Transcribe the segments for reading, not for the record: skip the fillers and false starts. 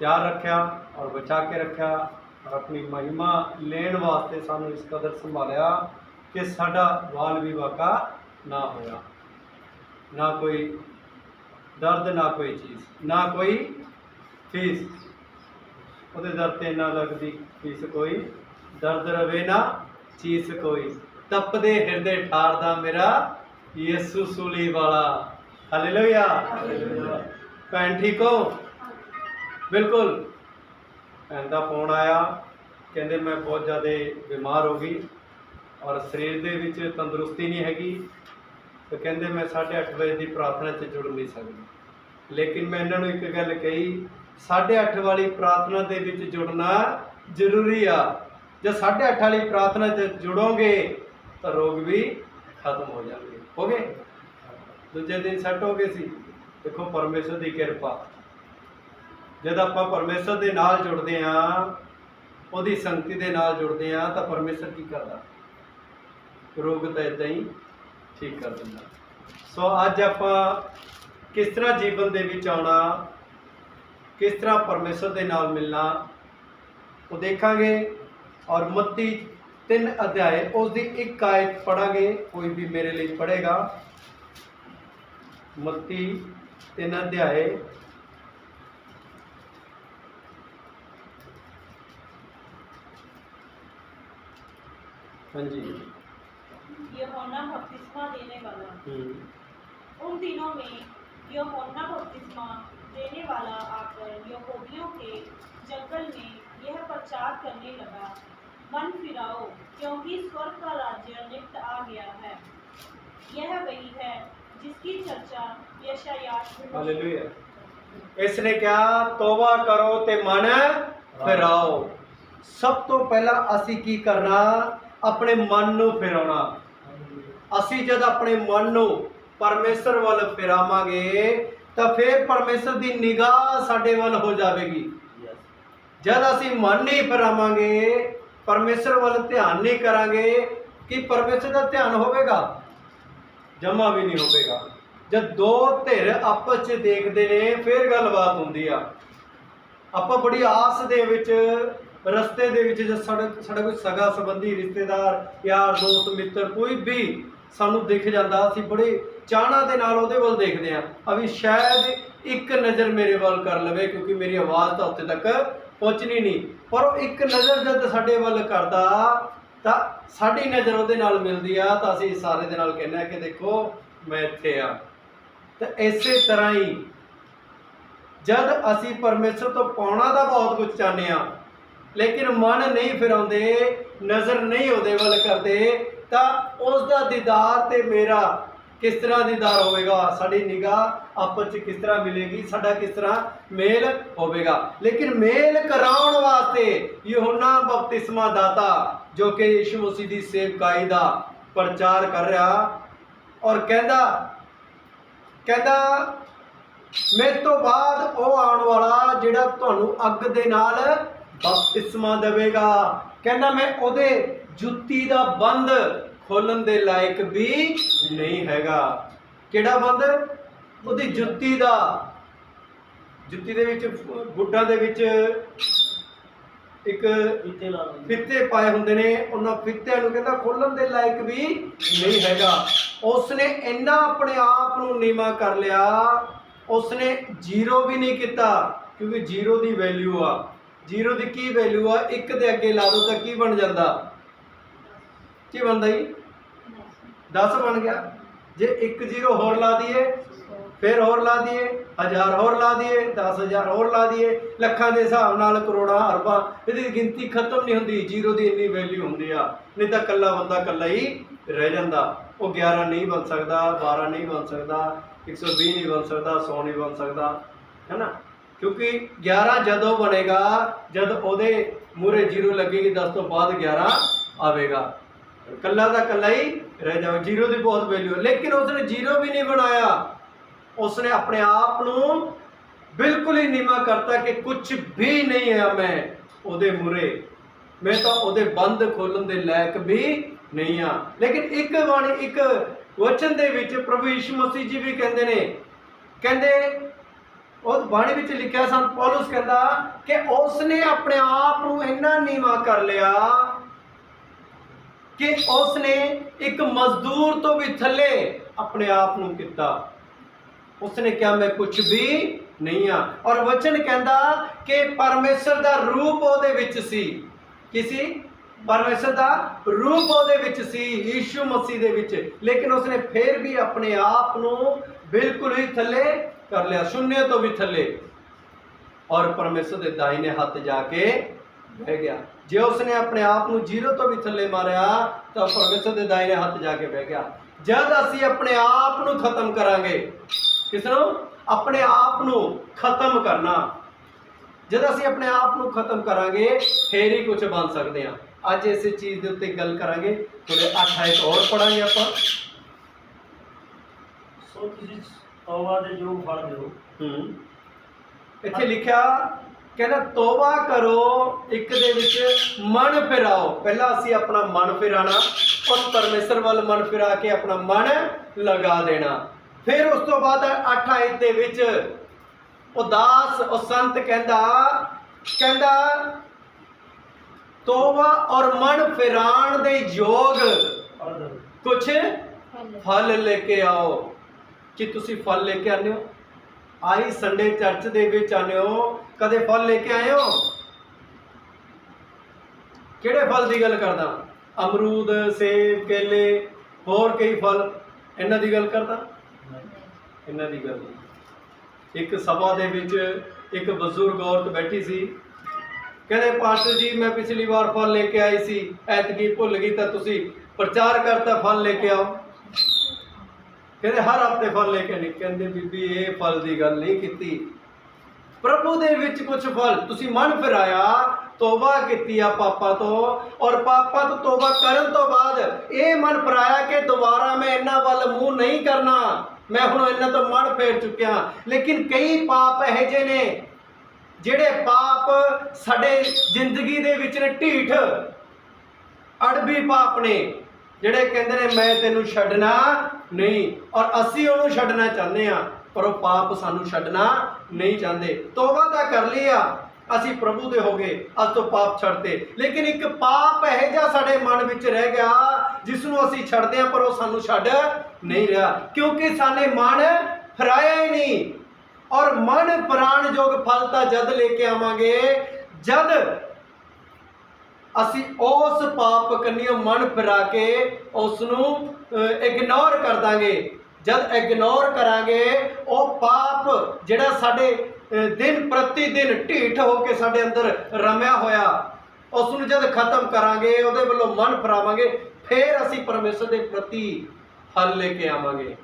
तैयार रखा और बचा के रखा और अपनी महिमा लेन वास्ते सानू इस कदर संभालिया कि साडा वाल भी वाका ना होया, ना कोई दर्द, ना कोई चीज़, ना कोई फीस। ਉਹਦੇ ਦਰ ਤੇ ना लगती फीस कोई, दर्द रवे ना चीज कोई, तपदे हृदय ठारदा मेरा यीशु सूली वाला। हालेलुया। भैन ठीक हो? बिल्कुल। भैन का फोन आया, कहते मैं बहुत ज़्यादा बीमार हो गई और शरीर के विच तंदुरुस्ती नहीं हैगी, तो कहते मैं 8:30 बजे की प्रार्थना से जुड़ नहीं सकती। लेकिन मैं इन्होंने एक गल कही, 8:30 वाली प्रार्थना के विच जुड़ना जरूरी आ। जब 8:30 वाली प्रार्थना से जुड़ोगे तो रोग भी खत्म हो जाएंगे। हो गए? दूजे दिन सैट हो गए सी। देखो परमेश्वर की किरपा, जब आप परमेश्वर के नाल जुड़ते हैं, उसकी संगति के नाल जुड़ते हैं, तो परमेश्वर की करता, रोग तो इदा ही ठीक कर दिंदा। सो अज आप किस तरह जीवन के विच आउणा, किस तरह परमेश्वर के नाल मिलना, वो देखांगे। और मत्ती 3 अध्याय उसकी एक आयत पढ़ांगे। कोई भी मेरे लिए पढ़ेगा। मत्ती 3 अध्याय हाँ जी। यूहन्ना बपतिस्मा देने वाला। उन दिनों में यूहन्ना बपतिस्मा देने वाला आकर यहूदियों के जंगल में यह प्रचार करने लगा, मन फिराओ, क्योंकि स्वर्ग का राज्य निकट आ गया है। यह वही है जिसकी चर्चा यशायाह। हालेलुया। इसने क्या, तौबा करो ते मन फिराओ। सब तो पहला असी की करना, अपने मन नू फिराउणा। असी जब अपने मन नू परमेश्वर वाल फिरावांगे तो फिर परमेश्वर की निगाह साडे वाल हो जाएगी। जब असी मन नहीं फिरावांगे, परमेश्वर वाल ध्यान नहीं करांगे, कि परमेश्वर का ध्यान होगा? जमा भी नहीं होगा। जब दो धिर आपस च देखते हैं फिर गलबात होंदी आ। आप बड़ी आस दे विच रस्ते दे विच जब साडा कोई सगा संबंधी, रिश्तेदार, यार, दोस्त, मित्र कोई भी सानू दिख जाता, असीं बड़े चाहना दे नाल उहदे वल देखते हैं, अभी शायद एक नज़र मेरे वल कर लवे, क्योंकि मेरी आवाज़ तो उत्थे तक पहुँचनी नहीं। पर वो एक नज़र जब साडे वल करदा तो साडी नज़र उहदे नाल मिलदी आ, तो असीं सारे दे नाल कहने कि देखो मैं इत्थे आ। तो इस तरह ही जब असी परमेश्वर तो पाना तो बहुत कुछ चाहते हैं, लेकिन मन नहीं फिराते, नज़र नहीं उहदे वल करते, तो उसका दीदार ते मेरा किस तरह दीदार होगा, साड़ी निगाह आपस में किस तरह मिलेगी, साडा किस तरह मेल होगा। लेकिन मेल कराउण वास्ते यूहन्ना बपतिस्मा दाता, जो कि यीशु मसीह की सेवकाई का प्रचार कर रहा, और कहता मेरे तो बाद वो आने वाला जिहड़ा तुहानू अग दे नाल बपतिस्मा देवेगा। कहना मैं ओदे जुत्ती दा बंद खोलन दे लायक भी नहीं हैगा। किहड़ा बंद? ओदी जुत्ती दा। जुत्ती दे विच गुड्डां दे विच एक फित्ते पाए हुंदे ने, उन्हां फित्तिआं नूं कहंदा खोलन दे लायक भी नहीं हैगा। उसने इन्ना अपने आप नूं नीवा कर लिया, उसने जीरो भी नहीं किया, क्योंकि जीरो की वैल्यू आ। जीरो की की वैल्यू आ? एक दे अगे ला दो तो की बन जाता? की बनता जी? 10 बन गया। जे एक जीरो होर ला दिए, फिर होर ला दिए, 1000 होर ला दिए, 10,000 होर ला दिए, लखां के हिसाब नाल करोड़ां अरबां, इसकी गिनती खत्म नहीं होंदी। जीरो की इन्नी वैल्यू होंदी आ, नहीं तो कल्ला बंदा कल्ला ही रह जाता। वो 11 नहीं बन सकता, 12 नहीं बन सकता, 120 नहीं बन सकता, 100 नहीं बन सकता, है ना? क्योंकि 11 जदों बनेगा जब ਉਹਦੇ मूहरे जीरो लगेगी, 10 तो बाद 11 आवेगा, कल्ला का कल्ला ही रह जाएगा। जीरो की बहुत वैल्यू है, लेकिन उसने जीरो भी नहीं बनाया। उसने अपने आप को बिल्कुल ही नीवा करता कि कुछ भी नहीं है मैं ਉਹਦੇ मूहरे, मैं तो ਉਹਦੇ बंद खोलन के लायक भी नहीं हाँ। लेकिन एक बाणी एक वचन दे विच प्रभु यीशु मसीह जी भी कहते हैं, कहते ਉਹ ਬਾਣੀ ਵਿੱਚ ਲਿਖਿਆ ਸੰਤ ਪੌਲਸ ਕਹਿੰਦਾ ਕਿ ਉਸਨੇ ਆਪਣੇ ਆਪ ਨੂੰ ਇੰਨਾ ਨੀਵਾਂ ਕਰ ਲਿਆ ਕਿ ਉਸਨੇ ਇੱਕ ਮਜ਼ਦੂਰ ਤੋਂ ਵੀ ਥੱਲੇ ਆਪਣੇ ਆਪ ਨੂੰ ਕੀਤਾ। ਉਸਨੇ ਕਿਹਾ ਮੈਂ ਕੁਝ ਵੀ ਨਹੀਂ ਆ। ਔਰ ਵਚਨ ਕਹਿੰਦਾ ਕਿ ਪਰਮੇਸ਼ਰ ਦਾ ਰੂਪ ਉਹਦੇ ਵਿੱਚ ਸੀ। ਕੀ ਸੀ? ਪਰਮੇਸ਼ਰ ਦਾ ਰੂਪ ਉਹਦੇ ਵਿੱਚ ਸੀ, ਯੀਸ਼ੂ ਮਸੀਹ ਦੇ ਵਿੱਚ। ਲੇਕਿਨ ਉਸਨੇ ਫਿਰ ਵੀ ਆਪਣੇ ਆਪ ਨੂੰ ਬਿਲਕੁਲ ਹੀ ਥੱਲੇ ਕਰ ਲਿਆ, ਸ਼ੂन्य ਤੋਂ ਵੀ ਥੱਲੇ, ਔਰ ਪਰਮੇਸ਼ਰ ਦੇ ਦਾहिने ਹੱਥ ਜਾ ਕੇ ਬਹਿ ਗਿਆ। ਜੇ ਉਸਨੇ ਆਪਣੇ ਆਪ ਨੂੰ ਜ਼ੀਰੋ ਤੋਂ ਵੀ ਥੱਲੇ ਮਾਰਿਆ ਤਾਂ ਪਰਮੇਸ਼ਰ ਦੇ ਦਾहिने ਹੱਥ ਜਾ ਕੇ ਬਹਿ ਗਿਆ। ਜਦ ਅਸੀਂ ਆਪਣੇ ਆਪ ਨੂੰ ਖਤਮ ਕਰਾਂਗੇ, ਕਿਸ ਨੂੰ? ਆਪਣੇ ਆਪ ਨੂੰ ਖਤਮ ਕਰਨਾ। ਜਦ ਅਸੀਂ ਆਪਣੇ ਆਪ ਨੂੰ ਖਤਮ ਕਰਾਂਗੇ ਫੇਰ ਹੀ ਕੁਝ ਬਣ ਸਕਦੇ ਹਾਂ। ਅੱਜ ਇਸ ਚੀਜ਼ ਦੇ ਉੱਤੇ ਗੱਲ ਕਰਾਂਗੇ। ਥੋੜੇ 8 ਆਇਤ ਹੋਰ ਪੜਾਂਗੇ ਆਪਾਂ। ਸੋ ਤੁਸੀਂ ਤੌਬਾ ਦੇ ਯੋਗ ਫਲ ਦਿਓ। ਇੱਥੇ ਲਿਖਿਆ ਕਹਿੰਦਾ ਤੋਬਾ ਕਰੋ, ਇੱਕ ਦੇ ਵਿੱਚ ਮਨ ਫਿਰਾਓ। ਪਹਿਲਾਂ ਅਸੀਂ ਆਪਣਾ ਮਨ ਫਿਰਾਣਾ, ਉਸ ਪਰਮੇਸ਼ਰ ਵੱਲ ਮਨ ਫਿਰਾ ਕੇ ਆਪਣਾ ਮਨ ਲਗਾ ਦੇਣਾ। ਫਿਰ ਉਸ ਤੋਂ ਬਾਅਦ 8 ਆਇਤ ਦੇ ਵਿੱਚ ਉਹ ਦਾਸ, ਉਹ ਸੰਤ ਕਹਿੰਦਾ ਤੋਬਾ ਔਰ ਮਨ ਫਿਰਾਣ ਦੇ ਯੋਗ ਕੁਛ ਫਲ ਲੈ ਕੇ ਆਓ। ਕਿ ਤੁਸੀਂ ਫਲ ਲੈ ਕੇ ਆਉਂਦੇ ਹੋ? ਆਈ ਸੰਡੇ ਚਰਚ ਦੇ ਵਿੱਚ ਆਉਂਦੇ ਹੋ, ਕਦੇ ਫਲ ਲੈ ਕੇ ਆਏ ਹੋ? ਕਿਹੜੇ ਫਲ ਦੀ ਗੱਲ ਕਰਦਾ? ਅਮਰੂਦ, ਸੇਬ, ਕੇਲੇ, ਹੋਰ ਕਈ ਫਲ, ਇਹਨਾਂ ਦੀ ਗੱਲ ਕਰਦਾ? ਇਹਨਾਂ ਦੀ ਗੱਲ ਨਹੀਂ। ਇੱਕ ਸਭਾ ਦੇ ਵਿੱਚ ਇੱਕ ਬਜ਼ੁਰਗ ਔਰਤ ਬੈਠੀ ਸੀ। ਕਹਿੰਦੇ ਪਾਸਟਰ ਜੀ ਮੈਂ ਪਿਛਲੀ ਵਾਰ ਫਲ ਲੈ ਕੇ ਆਈ ਸੀ, ਐਤਕੀ ਭੁੱਲ ਗਈ ਤਾਂ ਤੁਸੀਂ ਪ੍ਰਚਾਰ ਕਰਤਾ ਫਲ ਲੈ ਕੇ ਆਓ। ਕਹਿੰਦੇ ਹਰ ਹਫ਼ਤੇ ਫਲ ਲੈ ਕੇ ਨਹੀਂ। ਕਹਿੰਦੇ ਬੀਬੀ ਇਹ ਫਲ ਦੀ ਗੱਲ ਨਹੀਂ ਕੀਤੀ। ਪ੍ਰਭੂ ਦੇ ਵਿੱਚ ਕੁਝ ਫਲ, ਤੁਸੀਂ ਮਨ ਫਿਰਾਇਆ, ਤੋਬਾ ਕੀਤੀ ਆ ਪਾਪਾਂ ਤੋਂ, ਔਰ ਪਾਪਾਂ ਤੋਂ ਤੋਬਾ ਕਰਨ ਤੋਂ ਬਾਅਦ ਇਹ ਮਨ ਫਿਰਾਇਆ ਕਿ ਦੁਬਾਰਾ ਮੈਂ ਇਹਨਾਂ ਵੱਲ ਮੂੰਹ ਨਹੀਂ ਕਰਨਾ, ਮੈਂ ਹੁਣ ਇਹਨਾਂ ਤੋਂ ਮਨ ਫੇਰ ਚੁੱਕਿਆ। ਲੇਕਿਨ ਕਈ ਪਾਪ ਇਹੋ ਜਿਹੇ ਨੇ ਜਿਹੜੇ ਪਾਪ ਸਾਡੇ ਜ਼ਿੰਦਗੀ ਦੇ ਵਿੱਚ ਨੇ, ਢੀਠ ਅੜਬੀ ਪਾਪ ਨੇ, ਜਿਹੜੇ ਕਹਿੰਦੇ ਨੇ ਮੈਂ ਤੈਨੂੰ ਛੱਡਣਾ ਨਹੀਂ, ਔਰ ਅਸੀਂ ਉਹਨੂੰ ਛੱਡਣਾ ਚਾਹੁੰਦੇ ਹਾਂ ਪਰ ਉਹ ਪਾਪ ਸਾਨੂੰ ਛੱਡਣਾ ਨਹੀਂ ਚਾਹੁੰਦੇ। ਤੋਬਾ ਤਾਂ ਕਰ ਲਿਆ, ਅਸੀਂ ਪ੍ਰਭੂ ਦੇ ਹੋ ਗਏ, ਅੱਜ ਤੋਂ ਪਾਪ ਛੱਡਦੇ। ਲੇਕਿਨ ਇੱਕ ਪਾਪ ਇਹੋ ਜਿਹਾ ਸਾਡੇ ਮਨ ਵਿੱਚ ਰਹਿ ਗਿਆ ਜਿਸ ਨੂੰ ਅਸੀਂ ਛੱਡਦੇ ਹਾਂ ਪਰ ਉਹ ਸਾਨੂੰ ਛੱਡ ਨਹੀਂ ਰਿਹਾ, ਕਿਉਂਕਿ ਸਾਨੇ ਮਨ ਫਿਰਾਇਆ ਹੀ ਨਹੀਂ। ਔਰ ਮਨ ਫਿਰਾਣ ਯੋਗ ਫਲ ਤਾਂ ਜਦ ਲੈ ਕੇ ਆਵਾਂਗੇ ਜਦ ਅਸੀਂ ਉਸ ਪਾਪ ਕੰਨਿਓ ਮਨ ਫਿਰਾ ਕੇ ਉਸ ਨੂੰ ਇਗਨੋਰ ਕਰ ਦਾਂਗੇ। ਜਦ ਇਗਨੋਰ ਕਰਾਂਗੇ ਉਹ ਪਾਪ ਜਿਹੜਾ ਸਾਡੇ ਦਿਨ ਪ੍ਰਤੀ ਦਿਨ ਢੀਠ ਹੋ ਕੇ ਸਾਡੇ ਅੰਦਰ ਰਮਿਆ ਹੋਇਆ, ਉਸ ਨੂੰ ਜਦ ਖਤਮ ਕਰਾਂਗੇ, ਉਹਦੇ ਵੱਲੋਂ ਮਨ ਫਿਰਾਵਾਂਗੇ, ਫਿਰ ਅਸੀਂ ਪਰਮੇਸ਼ਰ ਦੇ ਪ੍ਰਤੀ ਫਲ ਲੈ ਕੇ ਆਵਾਂਗੇ।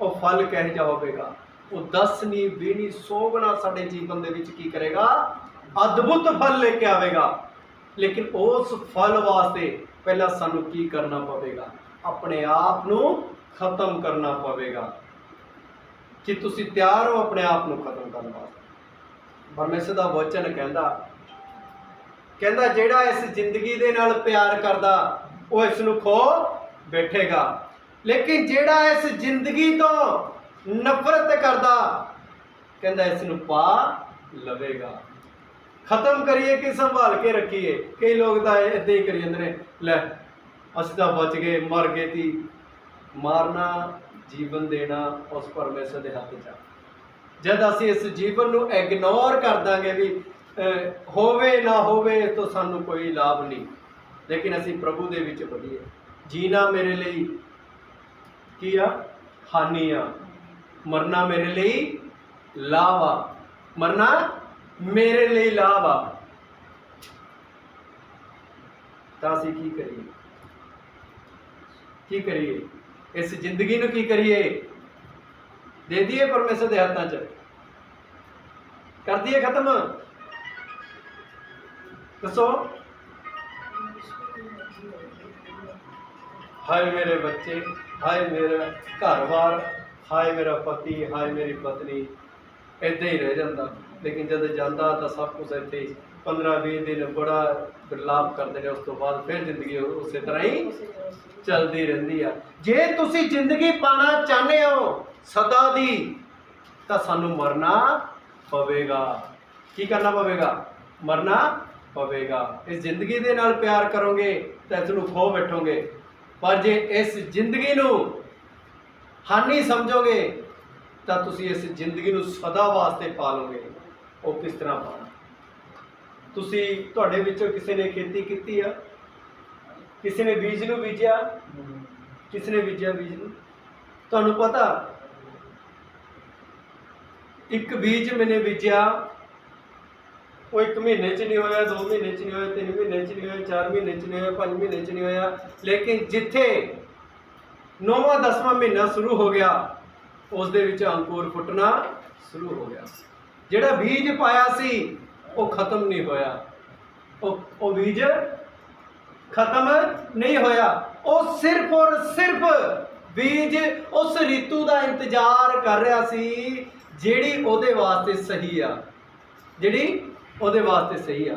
ਉਹ ਫਲ ਕਿਹੋ ਜਿਹਾ ਹੋਵੇਗਾ? ਉਹ 10 ਨਹੀਂ 20 ਨਹੀਂ 100 ਗੁਣਾ ਸਾਡੇ ਜੀਵਨ ਦੇ ਵਿੱਚ ਕੀ ਕਰੇਗਾ? ਅਦਭੁਤ ਫਲ ਲੈ ਕੇ ਆਵੇਗਾ। ਲੇਕਿਨ ਉਸ ਫਲ ਵਾਸਤੇ ਪਹਿਲਾਂ ਸਾਨੂੰ ਕੀ ਕਰਨਾ ਪਵੇਗਾ? ਆਪਣੇ ਆਪ ਨੂੰ ਖਤਮ ਕਰਨਾ ਪਵੇਗਾ। ਕਿ ਤੁਸੀਂ ਤਿਆਰ ਹੋ ਆਪਣੇ ਆਪ ਨੂੰ ਖਤਮ ਕਰਨ ਵਾਸਤੇ? ਪਰਮੇਸ਼ਰ ਦਾ ਵਚਨ ਕਹਿੰਦਾ ਜਿਹੜਾ ਇਸ ਜ਼ਿੰਦਗੀ ਦੇ ਨਾਲ ਪਿਆਰ ਕਰਦਾ ਉਹ ਇਸ ਨੂੰ ਖੋ ਬੈਠੇਗਾ, ਲੇਕਿਨ ਜਿਹੜਾ ਇਸ ਜ਼ਿੰਦਗੀ ਤੋਂ ਨਫ਼ਰਤ ਕਰਦਾ ਕਹਿੰਦਾ ਇਸ ਨੂੰ ਪਾ ਲਵੇਗਾ। ਖਤਮ ਕਰੀਏ ਕਿ ਸੰਭਾਲ ਕੇ ਰੱਖੀਏ? ਕਈ ਲੋਕ ਤਾਂ ਇੱਦਾਂ ਹੀ ਕਰੀ ਜਾਂਦੇ ਨੇ, ਲੈ ਅਸੀਂ ਤਾਂ ਬਚ ਗਏ, ਮਰ ਗਏ ਤੀ। ਮਾਰਨਾ, ਜੀਵਨ ਦੇਣਾ ਉਸ ਪਰਮੇਸ਼ਰ ਦੇ ਹੱਥ 'ਚ। ਜਦ ਅਸੀਂ ਇਸ ਜੀਵਨ ਨੂੰ ਇਗਨੋਰ ਕਰ ਦਾਂਗੇ ਵੀ ਹੋਵੇ ਨਾ ਹੋਵੇ ਤਾਂ ਸਾਨੂੰ ਕੋਈ ਲਾਭ ਨਹੀਂ, ਲੇਕਿਨ ਅਸੀਂ ਪ੍ਰਭੂ ਦੇ ਵਿੱਚ ਵਧੀਏ। ਜੀਣਾ ਮੇਰੇ ਲਈ ਕੀ ਆ? ਹਾਨੀ ਆ। ਮਰਨਾ ਮੇਰੇ ਲਈ ਲਾਭ ਆ। ਮਰਨਾ ਮੇਰੇ ਲਈ ਲਾਭ ਆ। ਤਾਂ ਅਸੀਂ ਕੀ ਕਰੀਏ? ਕੀ ਕਰੀਏ? ਇਸ ਜ਼ਿੰਦਗੀ ਨੂੰ ਕੀ ਕਰੀਏ? ਦੇ ਦਈਏ ਪਰਮੇਸ਼ਰ ਦੇ ਹੱਥਾਂ 'ਚ? ਕਰ ਦਈਏ ਖਤਮ? ਦੱਸੋ। ਹਾਏ ਮੇਰੇ ਬੱਚੇ, ਹਾਏ ਮੇਰਾ ਘਰ-ਬਾਰ, ਹਾਏ ਮੇਰਾ ਪਤੀ, ਹਾਏ ਮੇਰੀ ਪਤਨੀ, ਇੱਦਾਂ ਹੀ ਰਹਿ ਜਾਂਦਾ। ਲੇਕਿਨ ਜਦ ਜਾਂਦਾ ਤਾਂ ਸਭ ਕੁਝ ਇੱਥੇ ਹੀ 15-20 ਦਿਨ ਬੜਾ ਵਿਰਲਾਪ ਕਰਦੇ ਨੇ, ਉਸ ਤੋਂ ਬਾਅਦ ਫਿਰ ਜ਼ਿੰਦਗੀ ਉਸੇ ਤਰ੍ਹਾਂ ਹੀ ਚੱਲਦੀ ਰਹਿੰਦੀ ਆ। ਜੇ ਤੁਸੀਂ ਜ਼ਿੰਦਗੀ ਪਾਣਾ ਚਾਹੁੰਦੇ ਹੋ ਸਦਾ ਦੀ, ਤਾਂ ਸਾਨੂੰ ਮਰਨਾ ਪਵੇਗਾ। ਕੀ ਕਰਨਾ ਪਵੇਗਾ? ਮਰਨਾ ਪਵੇਗਾ। ਇਸ ਜ਼ਿੰਦਗੀ ਦੇ ਨਾਲ ਪਿਆਰ ਕਰੋਗੇ ਤਾਂ ਇਸ ਨੂੰ ਖੋ ਬੈਠੋਗੇ, ਪਰ ਜੇ ਇਸ ਜ਼ਿੰਦਗੀ ਨੂੰ ਹਾਨੀ ਸਮਝੋਗੇ ਤਾਂ ਤੁਸੀਂ ਇਸ ਜ਼ਿੰਦਗੀ ਨੂੰ ਸਦਾ ਵਾਸਤੇ ਪਾ ਲਓਗੇ। ਉਹ ਕਿਸ ਤਰ੍ਹਾਂ ਪਾਣਾ? ਤੁਸੀਂ ਤੁਹਾਡੇ ਵਿੱਚੋਂ ਕਿਸੇ ਨੇ ਖੇਤੀ ਕੀਤੀ ਆ, ਕਿਸੇ ਨੇ ਬੀਜ ਨੂੰ ਬੀਜਿਆ, ਕਿਸ ਨੇ ਬੀਜਿਆ ਬੀਜ ਨੂੰ? ਤੁਹਾਨੂੰ ਪਤਾ, ਇੱਕ ਬੀਜ ਮੈਨੇ ਬੀਜਿਆ, ਉਹ 1 ਮਹੀਨੇ 'ਚ ਨਹੀਂ ਹੋਇਆ, 2 ਮਹੀਨੇ 'ਚ ਨਹੀਂ ਹੋਇਆ, 3 ਮਹੀਨੇ 'ਚ ਨਹੀਂ ਹੋਇਆ, 4 ਮਹੀਨੇ 'ਚ ਨਹੀਂ ਹੋਇਆ, 5 ਮਹੀਨੇ 'ਚ ਨਹੀਂ ਹੋਇਆ, ਲੇਕਿਨ ਜਿੱਥੇ 9ਵਾਂ 10ਵਾਂ ਮਹੀਨਾ ਸ਼ੁਰੂ ਹੋ ਗਿਆ ਉਸ ਦੇ ਵਿੱਚ ਅੰਕੁਰ ਫੁੱਟਣਾ ਸ਼ੁਰੂ ਹੋ ਗਿਆ। ਜਿਹੜਾ ਬੀਜ ਪਾਇਆ ਸੀ ਉਹ ਖਤਮ ਨਹੀਂ ਹੋਇਆ, ਉਹ ਬੀਜ ਖਤਮ ਨਹੀਂ ਹੋਇਆ। ਉਹ ਸਿਰਫ ਔਰ ਸਿਰਫ ਬੀਜ ਉਸ ਰੀਤੂ ਦਾ ਇੰਤਜ਼ਾਰ ਕਰ ਰਿਹਾ ਸੀ ਜਿਹੜੀ ਉਹਦੇ ਵਾਸਤੇ ਸਹੀ ਆ, ਜਿਹੜੀ ਉਹਦੇ ਵਾਸਤੇ ਸਹੀ ਆ।